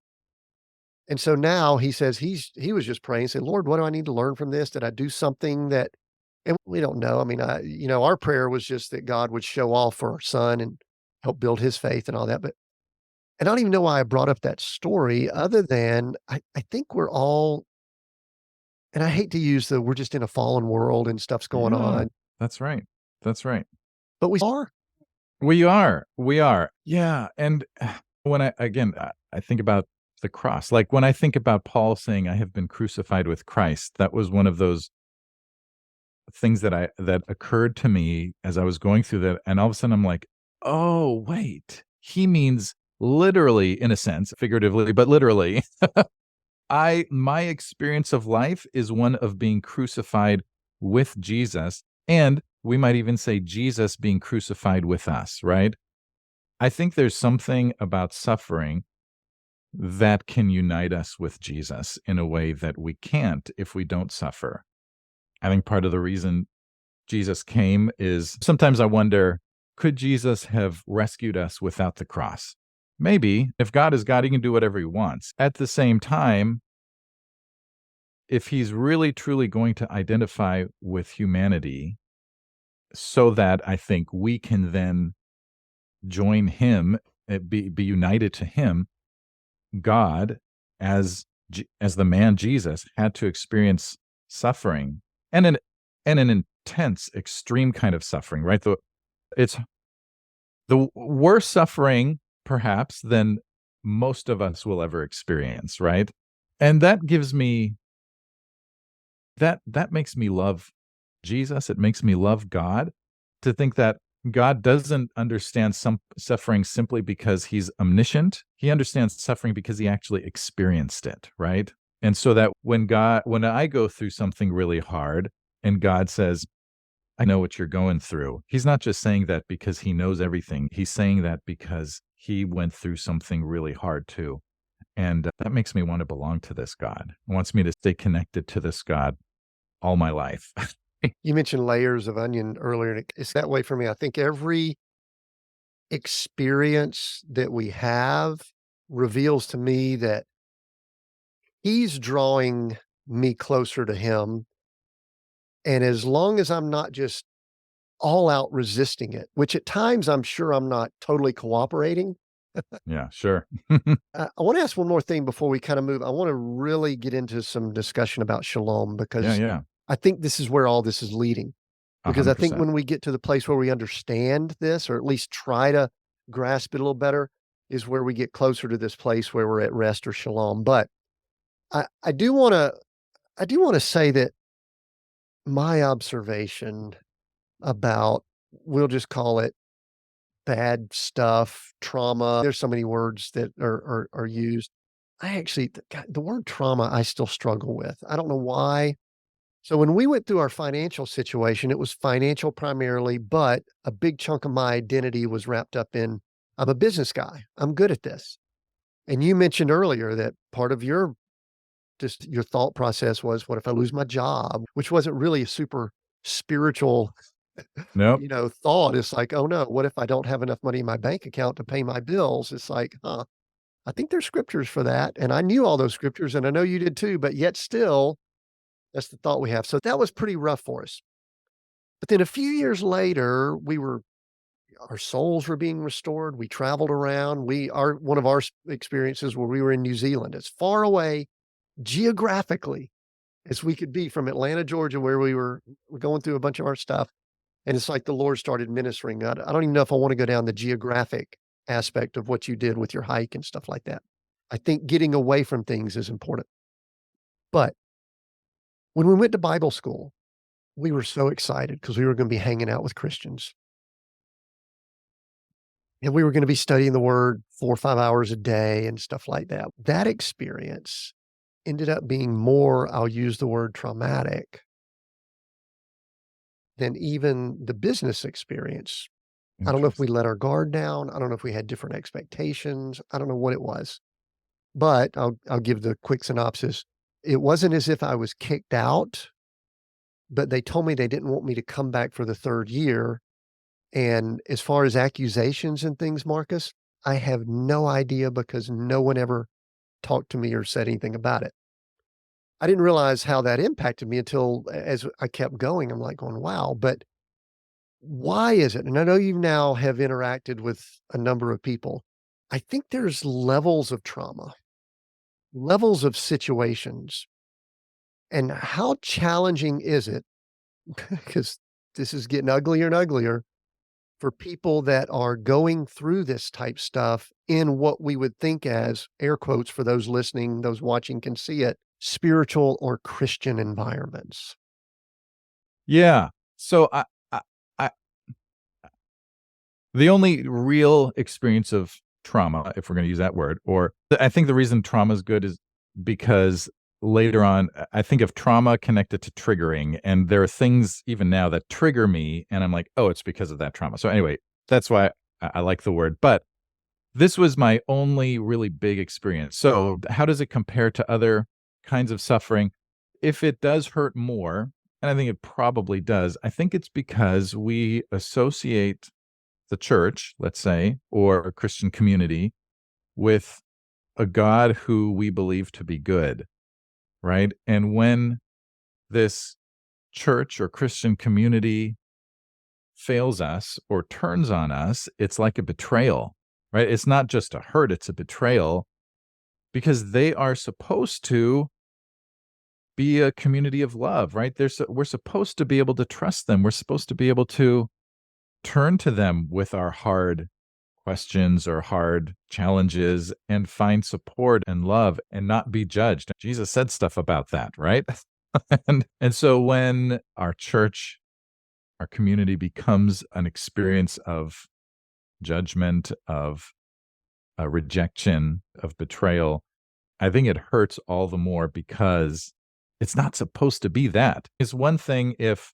And so now he says he was just praying, said, "Lord, what do I need to learn from this? Did I do something that," and we don't know. I mean, our prayer was just that God would show off for our son and help build his faith and all that. But and I don't even know why I brought up that story other than I think we're all, and I hate to use the we're just in a fallen world and stuff's going Yeah, on, that's right. That's right. but we are. We are. We are. Yeah, and when I think about the cross. Like, when I think about Paul saying, "I have been crucified with Christ," that was one of those things that occurred to me as I was going through that, and all of a sudden I'm like, "Oh, wait. He means literally, in a sense, figuratively, but literally, I my experience of life is one of being crucified with Jesus, and we might even say Jesus being crucified with us," right? I think there's something about suffering that can unite us with Jesus in a way that we can't if we don't suffer. I think part of the reason Jesus came is sometimes I wonder, could Jesus have rescued us without the cross? Maybe. If God is God, he can do whatever he wants. At the same time, if he's really truly going to identify with humanity so that I think we can then join him, be united to him, God, as the man Jesus, had to experience suffering, and an intense, extreme kind of suffering, right? It's the worst suffering, perhaps, than most of us will ever experience, right? And that gives me that makes me love Jesus. It makes me love God, to think that God doesn't understand some suffering simply because he's omniscient. He understands suffering because he actually experienced it, right? And so that when I go through something really hard and God says, "I know what you're going through," he's not just saying that because he knows everything. He's saying that because he went through something really hard too. And that makes me want to belong to this God. It wants me to stay connected to this God all my life. You mentioned layers of onion earlier, and it's that way for me. I think every experience that we have reveals to me that he's drawing me closer to him. And as long as I'm not just all out resisting it, which at times I'm sure I'm not totally cooperating. Yeah, sure. I want to ask one more thing before we kind of move. I want to really get into some discussion about shalom, Yeah, because yeah. I think this is where all this is leading. Because I think 100%. when we get to the place where we understand this, or at least try to grasp it a little better, is where we get closer to this place where we're at rest or shalom. But I do want to say that my observation about, we'll just call it bad stuff, trauma. There's so many words that are used. I actually, God, the word trauma, I still struggle with. I don't know why. So when we went through our financial situation, it was financial primarily, but a big chunk of my identity was wrapped up in, I'm a business guy. I'm good at this. And you mentioned earlier that part of your just your thought process was, what if I lose my job? Which wasn't really a super spiritual, Nope. thought. It's like, oh no, what if I don't have enough money in my bank account to pay my bills? It's like, I think there's scriptures for that. And I knew all those scriptures, and I know you did too, but yet still, that's the thought we have. So that was pretty rough for us. But then a few years later, our souls were being restored. We traveled around. One of our experiences where we were in New Zealand, as far away geographically as we could be from Atlanta, Georgia, where we're going through a bunch of our stuff. And it's like the Lord started ministering. I don't even know if I want to go down the geographic aspect of what you did with your hike and stuff like that. I think getting away from things is important. But when we went to Bible school, we were so excited because we were going to be hanging out with Christians. And we were going to be studying the word 4 or 5 hours a day and stuff like that. That experience ended up being more, I'll use the word traumatic, than even the business experience. I don't know if we Interesting. let our guard down. I don't know if we had different expectations. I don't know what it was, but I'll give the quick synopsis. It wasn't as if I was kicked out, but they told me they didn't want me to come back for the 3rd year. And as far as accusations and things, Marcus, I have no idea because no one ever talked to me or said anything about it. I didn't realize how that impacted me until as I kept going. I'm like going, wow, but why is it? And I know you now have interacted with a number of people. I think there's levels of trauma, levels of situations, and how challenging is it? Because this is getting uglier and uglier for people that are going through this type stuff in what we would think as, air quotes for those listening, those watching can see it, spiritual or Christian environments. Yeah. So I the only real experience of trauma, if we're going to use that word, or I think the reason trauma is good is because later on, I think of trauma connected to triggering, and there are things even now that trigger me, and I'm like, oh, it's because of that trauma. So anyway, that's why I like the word. But this was my only really big experience. So how does it compare to other kinds of suffering? If it does hurt more, and I think it probably does, I think it's because we associate the church, let's say, or a Christian community with a God who we believe to be good, right? And when this church or Christian community fails us or turns on us, it's like a betrayal, right? It's not just a hurt, it's a betrayal because they are supposed to be a community of love, right? We're supposed to be able to trust them. We're supposed to be able to turn to them with our hard questions or hard challenges and find support and love and not be judged. Jesus said stuff about that, right? And so when our church, our community becomes an experience of judgment, of rejection, of betrayal, I think it hurts all the more because it's not supposed to be that. It's one thing if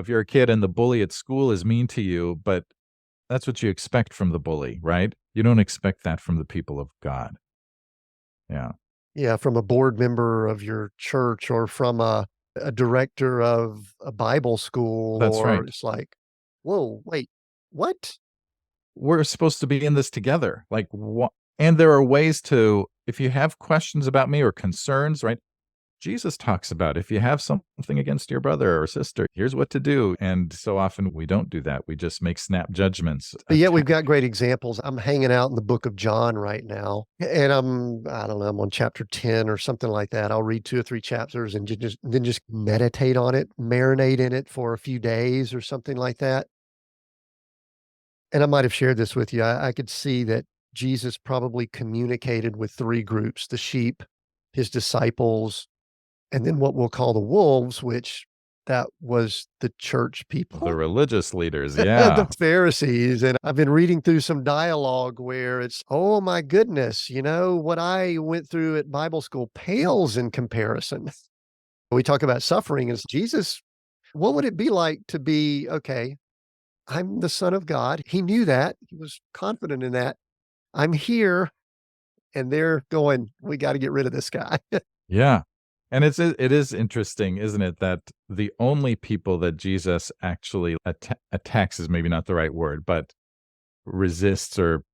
you're a kid and the bully at school is mean to you, but that's what you expect from the bully, right? You don't expect that from the people of God. Yeah, Yeah, from a board member of your church or from a director of a Bible school, that's or right. it's like, whoa, wait, what? We're supposed to be in this together. Like, what? And there are ways to, if you have questions about me or concerns, right? Jesus talks about if you have something against your brother or sister, here's what to do. And so often we don't do that. We just make snap judgments. But yet we've got great examples. I'm hanging out in the book of John right now, and I don't know, I'm on chapter 10 or something like that. I'll read 2 or 3 chapters and just meditate on it, marinate in it for a few days or something like that. And I might have shared this with you. I could see that Jesus probably communicated with 3 groups: the sheep, his disciples, and then what we'll call the wolves, which that was the church The people, religious leaders, the yeah. Pharisees. And I've been reading through some dialogue where it's, oh my goodness, what I went through at Bible school pales in comparison. We talk about suffering as Jesus. What would it be like to be, okay, I'm the Son of God. He knew that. He was confident in that. I'm here. And they're going, we got to get rid of this guy. Yeah. And it is interesting, isn't it, that the only people that Jesus actually attacks is maybe not the right word, but resists or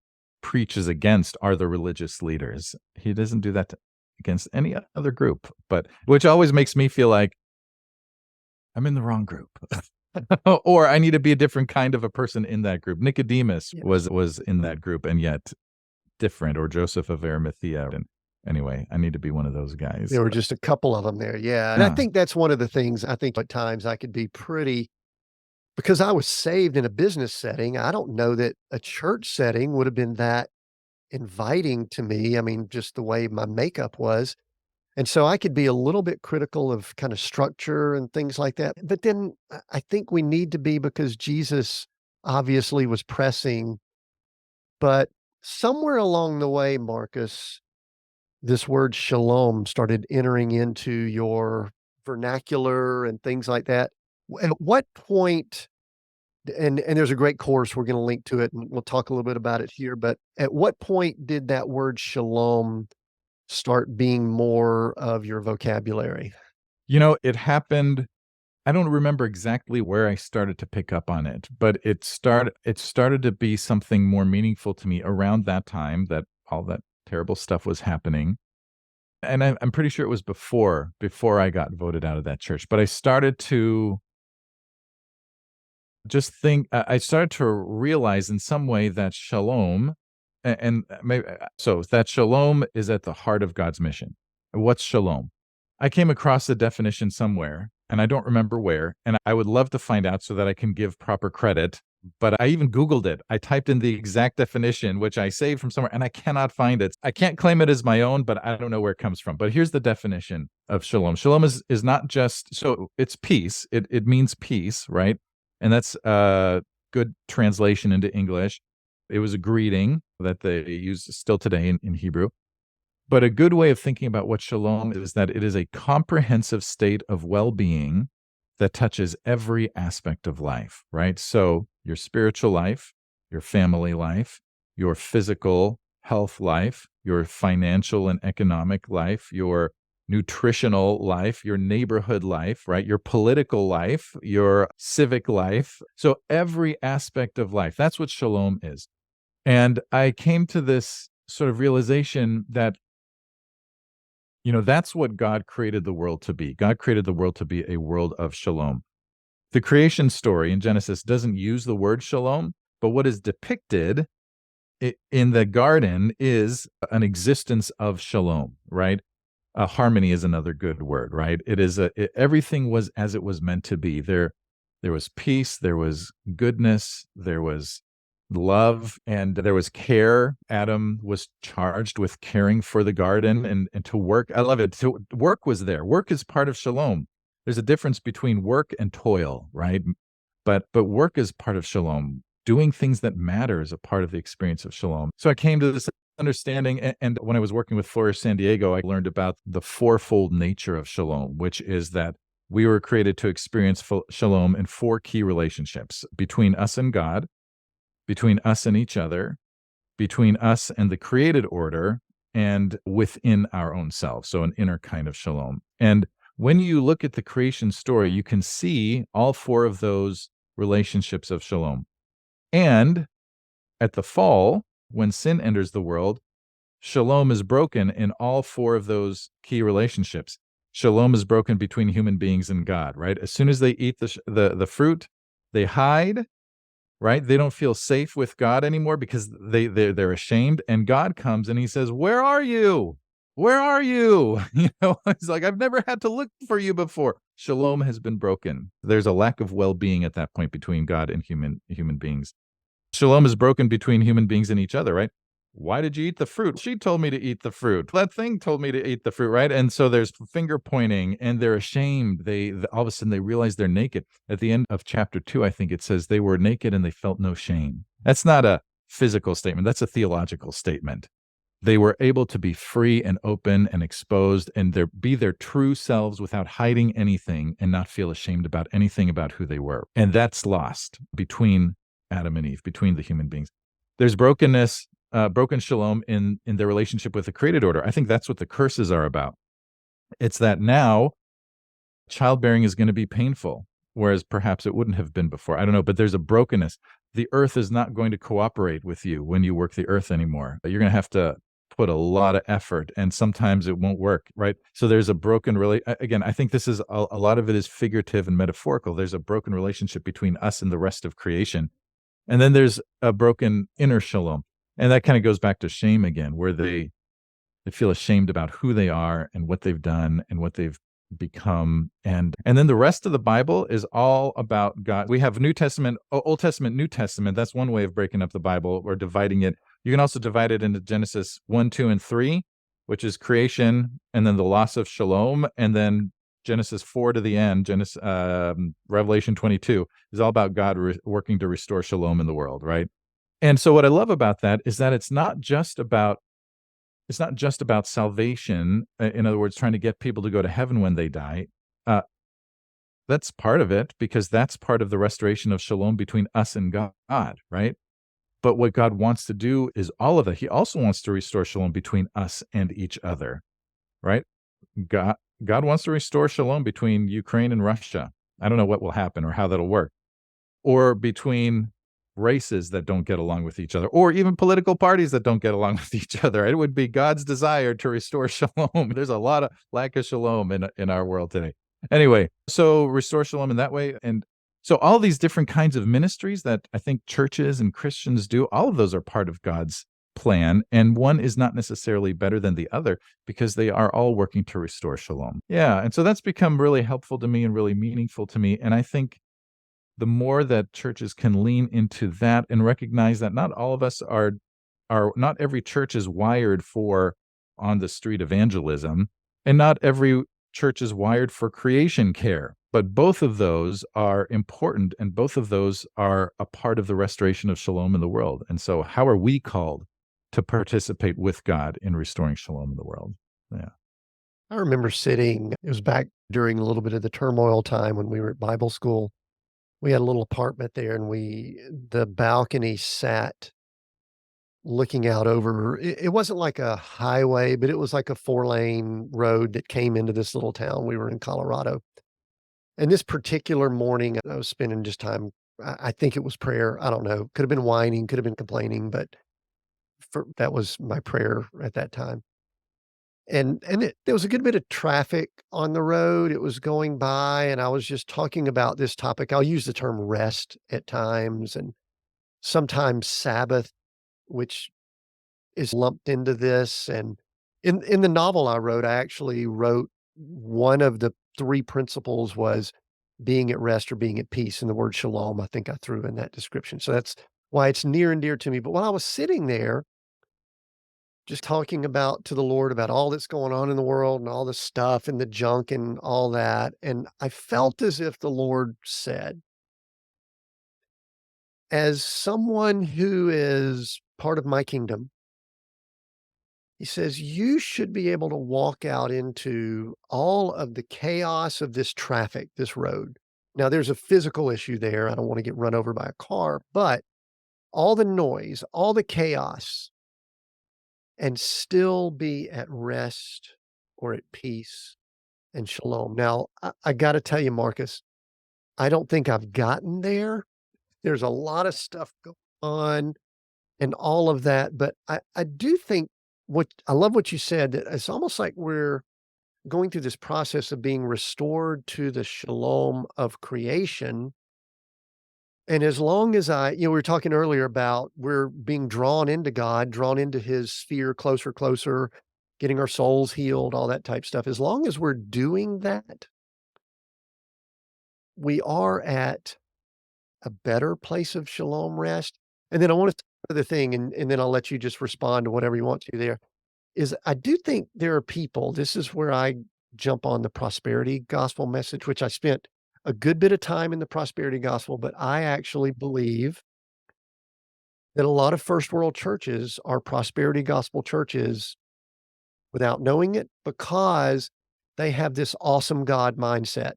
preaches against are the religious leaders. He doesn't do that against any other group, but which always makes me feel like I'm in the wrong group. Or I need to be a different kind of a person in that group. Nicodemus Yeah. was in that group and yet different, or Joseph of Arimathea. And anyway, I need to be one of those guys. There were just a couple of them there, yeah, and I Yeah. think that's one of the things I think at times I could be pretty because I was saved in a business setting, I don't know that a church setting would have been that inviting to me, I mean, just the way my makeup was, and so I could be a little bit critical of kinda structure and things like that, but then I think we need to be because Jesus obviously was pressing, but somewhere along the way, Marcus, this word shalom started entering into your vernacular and things like that. At what point and there's a great course, we're gonna link to it, and we'll talk a little bit about it here, but at what point did that word shalom start being more of your vocabulary? It happened. I don't remember exactly where I started to pick up on it, but it started to be something more meaningful to me around that time that all that terrible stuff was happening. And I'm pretty sure it was before I got voted out of that church. But I started to just think I started to realize in some way that shalom and maybe so that shalom is at the heart of God's mission. What's shalom? I came across the definition somewhere and I don't remember where, and I would love to find out so that I can give proper credit. But I even Googled it. I typed in the exact definition, which I saved from somewhere, and I cannot find it. I can't claim it as my own, but I don't know where it comes from. But here's the definition of shalom. Shalom is not just so it's peace. It means peace, right? And that's a good translation into English. It was a greeting that they use still today in Hebrew. But a good way of thinking about what shalom is that it is a comprehensive state of well-being that touches every aspect of life, right? So your spiritual life, your family life, your physical health life, your financial and economic life, your nutritional life, your neighborhood life, right? Your political life, your civic life. So every aspect of life, that's what shalom is. And I came to this sort of realization that that's what God created the world to be. God created the world to be a world of shalom. The creation story in Genesis doesn't use the word shalom, but what is depicted in the garden is an existence of shalom, right? Harmony is another good word, right? Everything was as it was meant to be. There was peace, there was goodness, there was love, and there was care. Adam was charged with caring for the garden and to work. I love it. Work was there. Work is part of shalom. There's a difference between work and toil, right? But work is part of shalom. Doing things that matter is a part of the experience of shalom. So I came to this understanding, and when I was working with Flourish San Diego, I learned about the fourfold nature of shalom, which is that we were created to experience shalom in four key relationships: between us and God, between us and each other, between us and the created order, and within our own self. So an inner kind of shalom. And when you look at the creation story, you can see all four of those relationships of shalom. And at the fall, when sin enters the world, shalom is broken in all four of those key relationships. Shalom is broken between human beings and God, right? As soon as they eat the fruit, they hide, right? They don't feel safe with God anymore because they're ashamed. And God comes and he says, "Where are you? Where are you?" It's like, "I've never had to look for you before." Shalom has been broken. There's a lack of well-being at that point between God and human beings. Shalom is broken between human beings and each other, right? "Why did you eat the fruit?" "She told me to eat the fruit." "That thing told me to eat the fruit," right? And so there's finger pointing and they're ashamed. All of a sudden they realize they're naked. At the end of chapter 2, I think it says they were naked and they felt no shame. That's not a physical statement. That's a theological statement. They were able to be free and open and exposed and be their true selves without hiding anything and not feel ashamed about anything about who they were. And that's lost between Adam and Eve, between the human beings. There's brokenness, broken shalom in their relationship with the created order. I think that's what the curses are about. It's that now childbearing is going to be painful, whereas perhaps it wouldn't have been before. I don't know, but there's a brokenness. The earth is not going to cooperate with you when you work the earth anymore. You're going to have to put a lot of effort, and sometimes it won't work, right? So there's a broken again, I think this is a lot of it is figurative and metaphorical. There's a broken relationship between us and the rest of creation. And then there's a broken inner shalom. And that kind of goes back to shame again, where they feel ashamed about who they are and what they've done and what they've become. And then the rest of the Bible is all about God. We have New Testament, Old Testament, New Testament. That's one way of breaking up the Bible or dividing it. You can also divide it into Genesis 1, 2, and 3, which is creation, and then the loss of shalom, and then Genesis 4 to the end, Revelation 22 is all about God working to restore shalom in the world, right? And so what I love about that is that it's not just about salvation, in other words, trying to get people to go to heaven when they die. That's part of it, because that's part of the restoration of shalom between us and God, right? But what God wants to do is all of that. He also wants to restore shalom between us and each other, right? God wants to restore shalom between Ukraine and Russia. I don't know what will happen or how that'll work. Or between races that don't get along with each other, or even political parties that don't get along with each other. It would be God's desire to restore shalom. There's a lot of lack of shalom in our world today. Anyway, so restore shalom in that way. And so all these different kinds of ministries that I think churches and Christians do, all of those are part of God's plan. And one is not necessarily better than the other, because they are all working to restore shalom. Yeah. And so that's become really helpful to me and really meaningful to me. And I think the more that churches can lean into that and recognize that not all of us are not every church is wired for on the street evangelism, and not every church is wired for creation care. But both of those are important, and both of those are a part of the restoration of shalom in the world. And so how are we called to participate with God in restoring shalom in the world? Yeah. I remember it was back during a little bit of the turmoil time when we were at Bible school. We had a little apartment there, and the balcony sat looking out over it wasn't like a highway, but it was like a 4-lane road that came into this little town. We were in Colorado. And this particular morning, I was spending just time, I think it was prayer. I don't know. Could have been whining, could have been complaining, but that was my prayer at that time. And there was a good bit of traffic on the road. It was going by, and I was just talking about this topic. I'll use the term rest at times, and sometimes Sabbath, which is lumped into this. And in the novel I wrote, I actually wrote one of the 3 principles was being at rest or being at peace, and the word shalom, I think I threw in that description. So that's why it's near and dear to me. But while I was sitting there just talking about to the Lord about all that's going on in the world and all the stuff and the junk and all that, and I felt as if the Lord said, as someone who is part of my kingdom, he says, you should be able to walk out into all of the chaos of this traffic, this road. Now, there's a physical issue there. I don't want to get run over by a car, but all the noise, all the chaos, and still be at rest or at peace and shalom. Now, I got to tell you, Marcus, I don't think I've gotten there. There's a lot of stuff going on and all of that, but I do think I love what you said, that it's almost like we're going through this process of being restored to the shalom of creation. And as long as we were talking earlier about we're being drawn into God, drawn into his sphere closer, closer, getting our souls healed, all that type stuff. As long as we're doing that, we are at a better place of shalom rest. And then I want to say another thing, and then I'll let you just respond to whatever you want to there, is I do think there are people, this is where I jump on the prosperity gospel message, which I spent a good bit of time in the prosperity gospel, but I actually believe that a lot of first world churches are prosperity gospel churches without knowing it, because they have this awesome God mindset.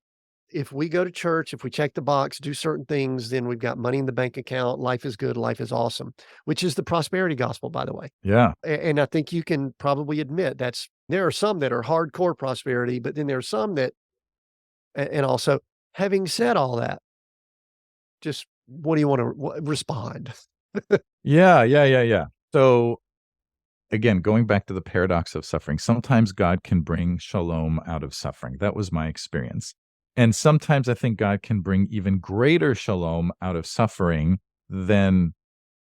if we go to church, if we check the box, do certain things, then we've got money in the bank account, life is good, life is awesome, which is the prosperity gospel, by the way. Yeah. And I think you can probably admit there are some that are hardcore prosperity, but then there are some that, and also having said all that, just what do you want to respond? Yeah, yeah, yeah, yeah. So again, going back to the paradox of suffering, sometimes God can bring shalom out of suffering. That was my experience. And sometimes I think God can bring even greater shalom out of suffering than,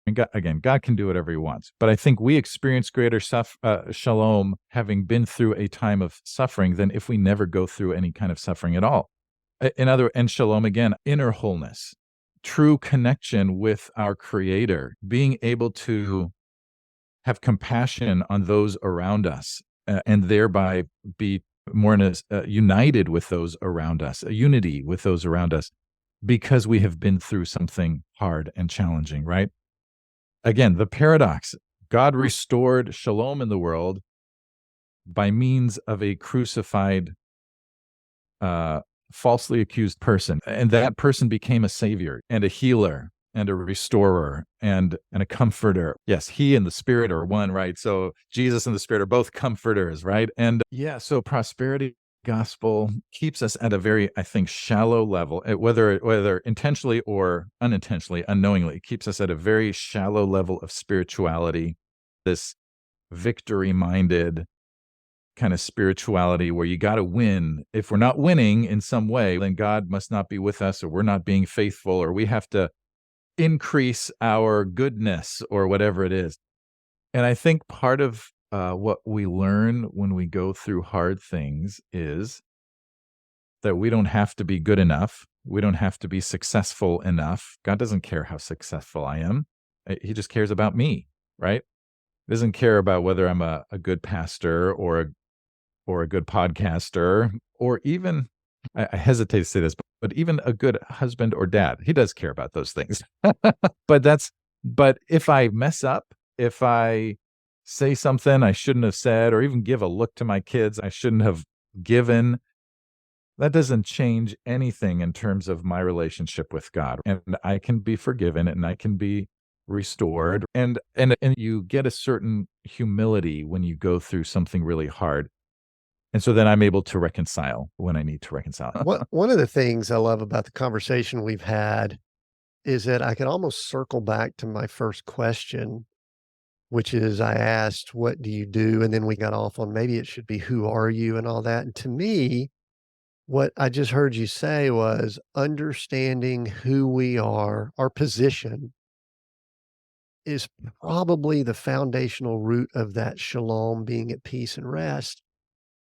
and God can do whatever he wants. But I think we experience greater shalom having been through a time of suffering than if we never go through any kind of suffering at all. And shalom again, inner wholeness, true connection with our Creator, being able to have compassion on those around us, and thereby be more united with those around us, a unity with those around us, because we have been through something hard and challenging, right? Again, the paradox: God restored shalom in the world by means of a crucified, falsely accused person, and that person became a savior and a healer and a restorer and a comforter. Yes, he and the Spirit are one, right? So Jesus and the Spirit are both comforters, right? And yeah, so prosperity gospel keeps us at a very, I think, shallow level, whether intentionally or unintentionally, unknowingly, it keeps us at a very shallow level of spirituality, this victory-minded kind of spirituality where you got to win. If we're not winning in some way, then God must not be with us, or we're not being faithful, or we have to increase our goodness, or whatever it is. And I think part of what we learn when we go through hard things is that we don't have to be good enough. We don't have to be successful enough. God doesn't care how successful I am. He just cares about me, right? He doesn't care about whether I'm a good pastor or a good podcaster, or even, I hesitate to say this, but even a good husband or dad. He does care about those things. But if I mess up, if I say something I shouldn't have said, or even give a look to my kids I shouldn't have given, that doesn't change anything in terms of my relationship with God. And I can be forgiven and I can be restored. And you get a certain humility when you go through something really hard. And so then I'm able to reconcile when I need to reconcile. One of the things I love about the conversation we've had is that I can almost circle back to my first question, which is I asked, "What do you do?" And then we got off on maybe it should be, "Who are you?" and all that. And to me, what I just heard you say was understanding who we are, our position is probably the foundational root of that shalom, being at peace and rest.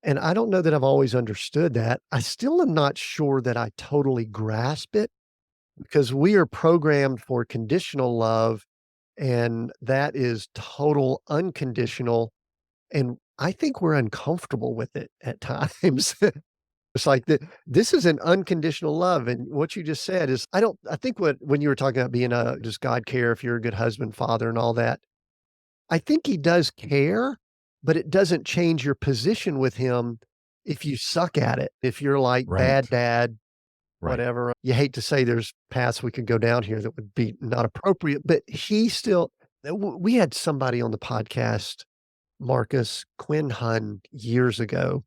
And I don't know that I've always understood that. I still am not sure that I totally grasp it, because we are programmed for conditional love, and that is total unconditional. And I think we're uncomfortable with it at times. It's like this is an unconditional love. And what you just said is, I think when you were talking about being does God care if you're a good husband, father, and all that? I think he does care, but it doesn't change your position with him if you suck at it. If you're like Right. bad dad, Right. whatever. You hate to say there's paths we could go down here that would be not appropriate, but he still, we had somebody on the podcast, Marcus Quinn Hun, years ago.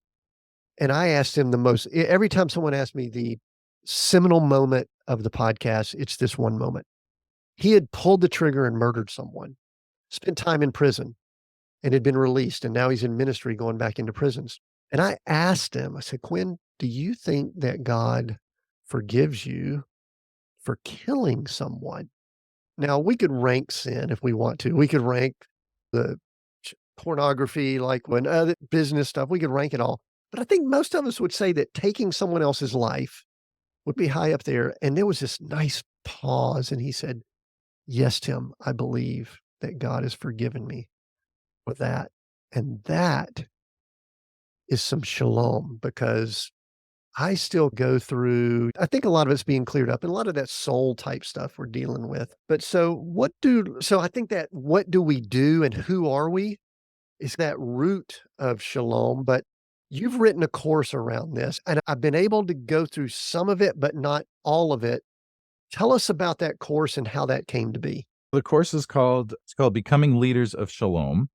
And I asked him every time someone asked me the seminal moment of the podcast, it's this one moment. He had pulled the trigger and murdered someone, spent time in prison, and had been released. And now he's in ministry going back into prisons. And I asked him, I said, "Quinn, do you think that God forgives you for killing someone?" Now, we could rank sin if we want to. We could rank the pornography, like when other business stuff, we could rank it all. But I think most of us would say that taking someone else's life would be high up there. And there was this nice pause. And he said, "Yes, Tim, I believe that God has forgiven me for that." And that is some shalom, because I still go through, I think a lot of it's being cleared up and a lot of that soul type stuff we're dealing with. But so I think that what do we do and who are we is that root of shalom. But You've written a course around this, and I've been able to go through some of it, but not all of it. Tell us about that course and how that came to be. The course is called Becoming Leaders of Shalom.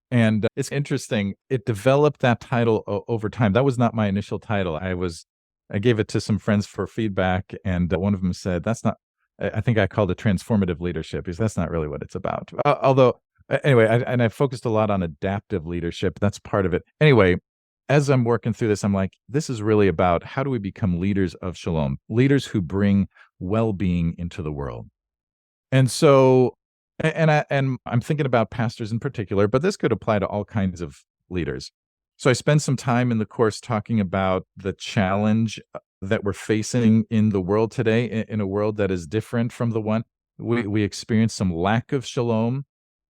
And it's interesting. It developed that title over time. That was not my initial title. I gave it to some friends for feedback, and one of them said, "That's not." I think I called it transformative leadership because that's not really what it's about. Although, anyway, I focused a lot on adaptive leadership. That's part of it. Anyway, as I'm working through this, I'm like, this is really about how do we become leaders of Shalom, leaders who bring well-being into the world. And so, and I'm thinking about pastors in particular, but this could apply to all kinds of leaders. So I spend some time in the course talking about the challenge that we're facing in the world today, in a world that is different from the one. We experience some lack of shalom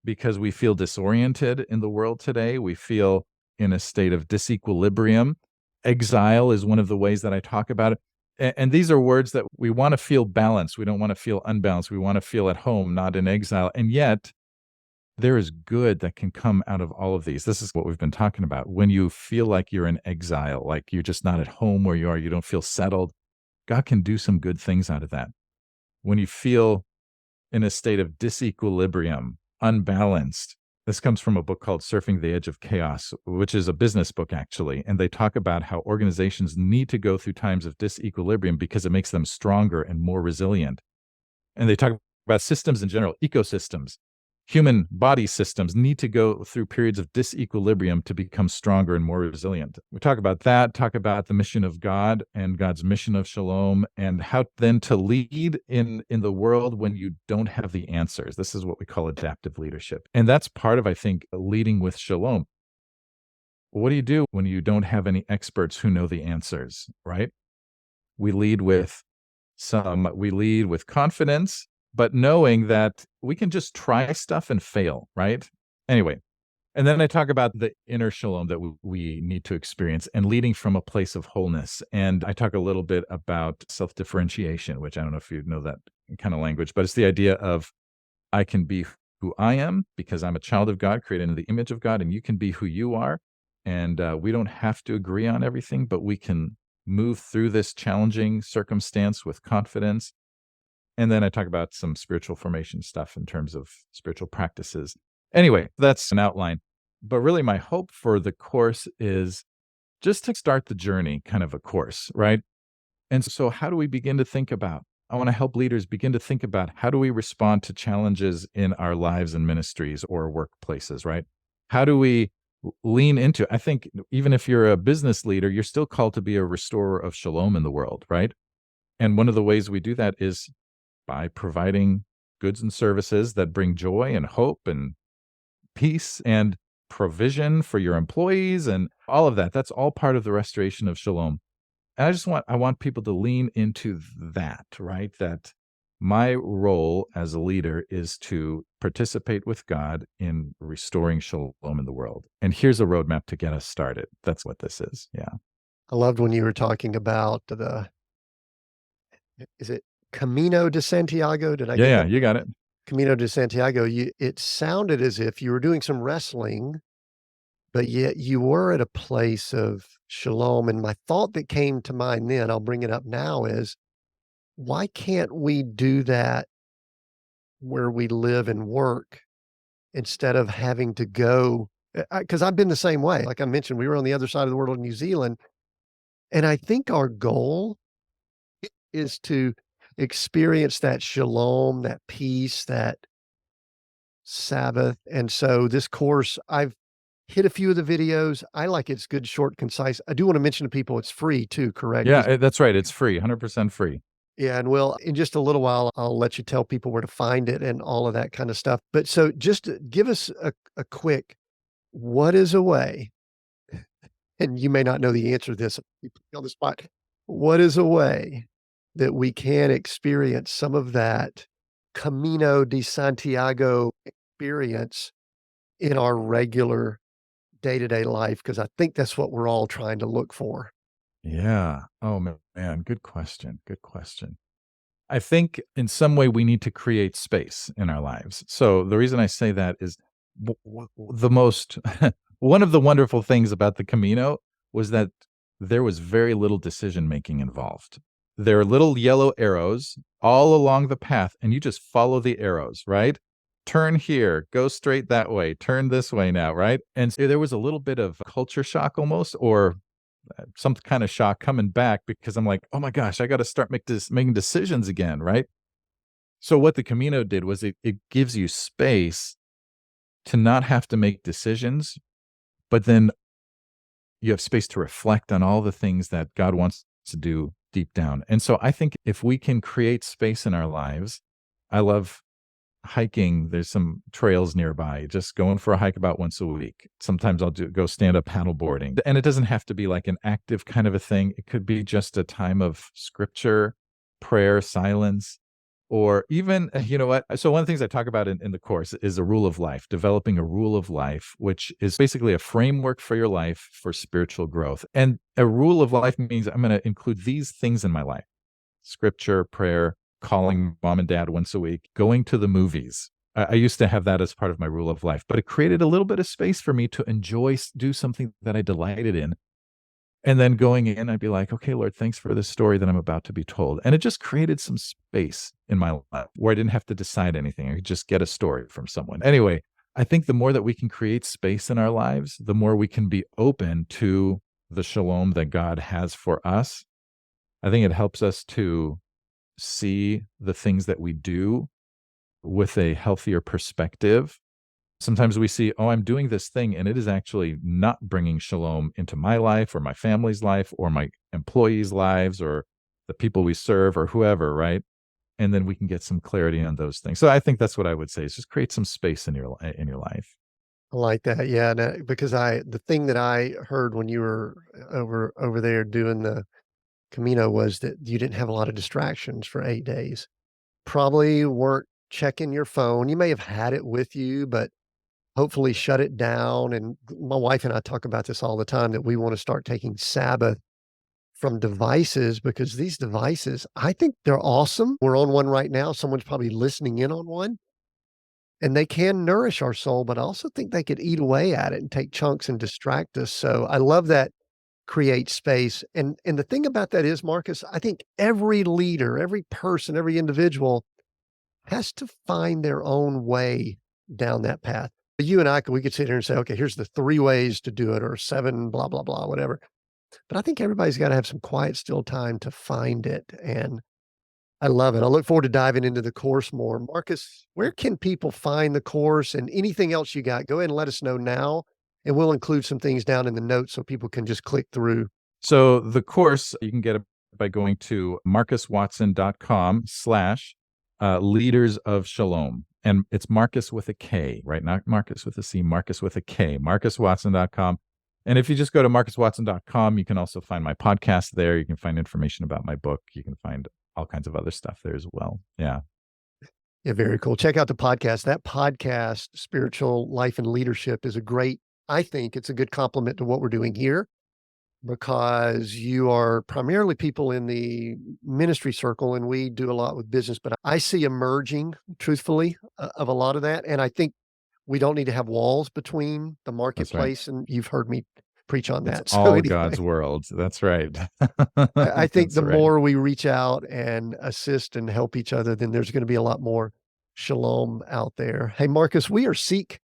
because we feel disoriented in the world today. We feel in a state of disequilibrium. Exile is one of the ways that I talk about it. And these are words that we want to feel balanced. We don't want to feel unbalanced. We want to feel at home, not in exile. And yet, there is good that can come out of all of these. This is what we've been talking about. When you feel like you're in exile, like you're just not at home where you are, you don't feel settled, God can do some good things out of that. When you feel in a state of disequilibrium, unbalanced, this comes from a book called Surfing the Edge of Chaos, which is a business book, actually. And they talk about how organizations need to go through times of disequilibrium because it makes them stronger and more resilient. And they talk about systems in general, ecosystems. Human body systems need to go through periods of disequilibrium to become stronger and more resilient. We talk about that, talk about the mission of God and God's mission of shalom, and how then to lead in the world when you don't have the answers. This is what we call adaptive leadership. And that's part of, I think, leading with shalom. What do you do when you don't have any experts who know the answers, right? We lead with confidence, but knowing that we can just try stuff and fail, right? Anyway, and then I talk about the inner shalom that we need to experience and leading from a place of wholeness. And I talk a little bit about self-differentiation, which I don't know if you know that kind of language, but it's the idea of I can be who I am because I'm a child of God, created in the image of God, and you can be who you are. And we don't have to agree on everything, but we can move through this challenging circumstance with confidence. And then I talk about some spiritual formation stuff in terms of spiritual practices. Anyway, that's an outline. But really, my hope for the course is just to start the journey, kind of a course, right? And so how do we begin to think about? I want to help leaders begin to think about how do we respond to challenges in our lives and ministries or workplaces, right? How do we lean into? I think even if you're a business leader, you're still called to be a restorer of shalom in the world, right? And one of the ways we do that is by providing goods and services that bring joy and hope and peace and provision for your employees and all of that. That's all part of the restoration of shalom. And I want people to lean into that, right? That my role as a leader is to participate with God in restoring shalom in the world. And here's a roadmap to get us started. That's what this is. Yeah. I loved when you were talking about is it Camino de Santiago? Did I get Yeah, that? you got it. Camino de Santiago. It sounded as if you were doing some wrestling, but yet you were at a place of shalom. And my thought that came to mind then, I'll bring it up now, is why can't we do that where we live and work instead of having to go? Because I've been the same way. Like I mentioned, we were on the other side of the world in New Zealand. And I think our goal is to experience that shalom, that peace, that Sabbath. And so this course, I've hit a few of the videos. I like it's good, short, concise. I do want to mention to people it's free too, correct? Yeah, that's right. It's free, 100% free. Yeah, and well, in just a little while, I'll let you tell people where to find it and all of that kind of stuff. But so just give us a quick, what is a way, and you may not know the answer to this, you put me on the spot. What is a way that we can experience some of that Camino de Santiago experience in our regular day-to-day life? Because I think that's what we're all trying to look for. Yeah. Oh, man. Good question. Good question. I think in some way we need to create space in our lives. So the reason I say that is the most, one of the wonderful things about the Camino was that there was very little decision making involved. There are little yellow arrows all along the path, and you just follow the arrows, right? Turn here, go straight that way, turn this way now, right? And so there was a little bit of culture shock almost, or some kind of shock coming back, because I'm like, oh my gosh, I got to start making decisions again, right? So what the Camino did was it gives you space to not have to make decisions, but then you have space to reflect on all the things that God wants to do deep down. And so I think if we can create space in our lives, I love hiking. There's some trails nearby, just going for a hike about once a week. Sometimes I'll go stand up paddleboarding. And it doesn't have to be like an active kind of a thing. It could be just a time of scripture, prayer, silence, or even, you know what? So one of the things I talk about in the course is a rule of life, developing a rule of life, which is basically a framework for your life for spiritual growth. And a rule of life means I'm going to include these things in my life: scripture, prayer, calling mom and dad once a week, going to the movies. I used to have that as part of my rule of life, but it created a little bit of space for me to enjoy, do something that I delighted in. And then going in, I'd be like, okay, Lord, thanks for this story that I'm about to be told. And it just created some space in my life where I didn't have to decide anything. I could just get a story from someone. Anyway, I think the more that we can create space in our lives, the more we can be open to the shalom that God has for us. I think it helps us to see the things that we do with a healthier perspective. Sometimes we see, oh, I'm doing this thing, and it is actually not bringing shalom into my life or my family's life or my employees' lives or the people we serve or whoever, right? And then we can get some clarity on those things. So I think that's what I would say, is just create some space in your life. I like that. Yeah, no, because the thing that I heard when you were over there doing the Camino was that you didn't have a lot of distractions for 8 days. Probably weren't checking your phone. You may have had it with you, but hopefully shut it down. And my wife and I talk about this all the time, that we want to start taking Sabbath from devices, because these devices, I think they're awesome. We're on one right now. Someone's probably listening in on one, and they can nourish our soul, but I also think they could eat away at it and take chunks and distract us. So I love that create space. And the thing about that is, Marcus, I think every leader, every person, every individual has to find their own way down that path. You and I, we could sit here and say, okay, here's the 3 ways to do it, or 7, blah, blah, blah, whatever. But I think everybody's got to have some quiet, still time to find it. And I love it. I look forward to diving into the course more. Marcus, where can people find the course and anything else you got? Go ahead and let us know now, and we'll include some things down in the notes so people can just click through. So the course, you can get it by going to markuswatson.com/leaders of shalom. And it's Marcus with a K, right? Not Marcus with a C, Marcus with a K, markuswatson.com. And if you just go to markuswatson.com, you can also find my podcast there. You can find information about my book. You can find all kinds of other stuff there as well. Yeah. Yeah, very cool. Check out the podcast. That podcast, Spiritual Life and Leadership, is I think it's a good complement to what we're doing here, because you are primarily people in the ministry circle, and we do a lot with business, but I see emerging, truthfully, of a lot of that. And I think we don't need to have walls between the That's right. marketplace, and you've heard me preach on It's that. So all anyway, God's world. That's right. I think That's the right. more we reach out and assist and help each other, then there's going to be a lot more shalom out there. Hey, Marcus, we are seek,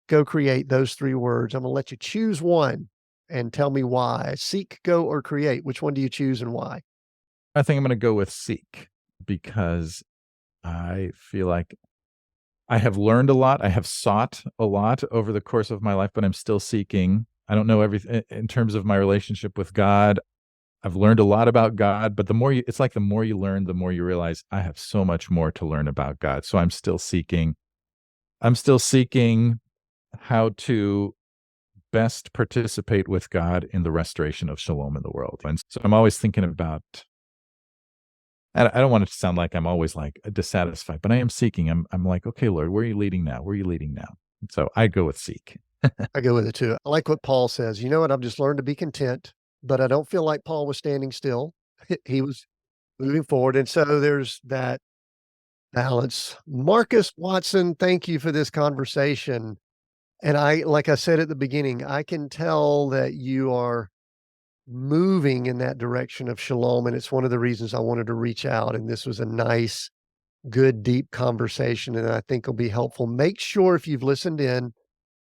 go, create, those 3 words. I'm going to let you choose one and tell me why. Seek, go, or create. Which one do you choose and why? I think I'm going to go with seek, because I feel like I have learned a lot. I have sought a lot over the course of my life, but I'm still seeking. I don't know everything in terms of my relationship with God. I've learned a lot about God, but it's like the more you learn, the more you realize I have so much more to learn about God. So I'm still seeking. I'm still seeking how to best participate with God in the restoration of shalom in the world. And so I'm always thinking about, I don't want it to sound like I'm always like dissatisfied, but I am seeking. I'm like, okay, Lord, where are you leading now? Where are you leading now? So I go with seek. I go with it too. I like what Paul says. You know what? I've just learned to be content, but I don't feel like Paul was standing still. He was moving forward. And so there's that balance. Markus Watson, thank you for this conversation. And like I said at the beginning, I can tell that you are moving in that direction of shalom. And it's one of the reasons I wanted to reach out. And this was a nice, good, deep conversation. And I think will be helpful. Make sure if you've listened in,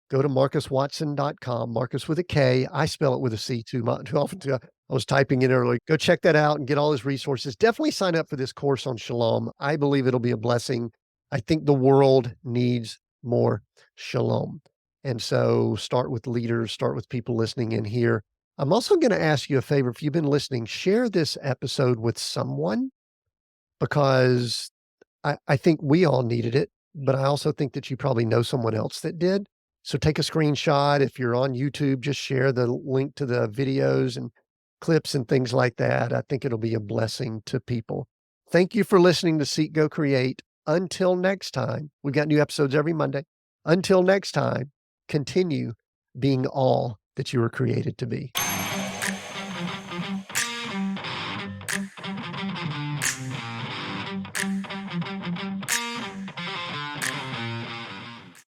go to markuswatson.com, Marcus with a K. I spell it with a C too often too. I was typing in earlier. Go check that out and get all his resources. Definitely sign up for this course on shalom. I believe it'll be a blessing. I think the world needs more shalom. And so start with leaders, start with people listening in here. I'm also going to ask you a favor. If you've been listening, share this episode with someone because I think we all needed it, but I also think that you probably know someone else that did. So take a screenshot. If you're on YouTube, just share the link to the videos and clips and things like that. I think it'll be a blessing to people. Thank you for listening to Seek, Go, Create. Until next time, we've got new episodes every Monday. Until next time, continue being all that you were created to be.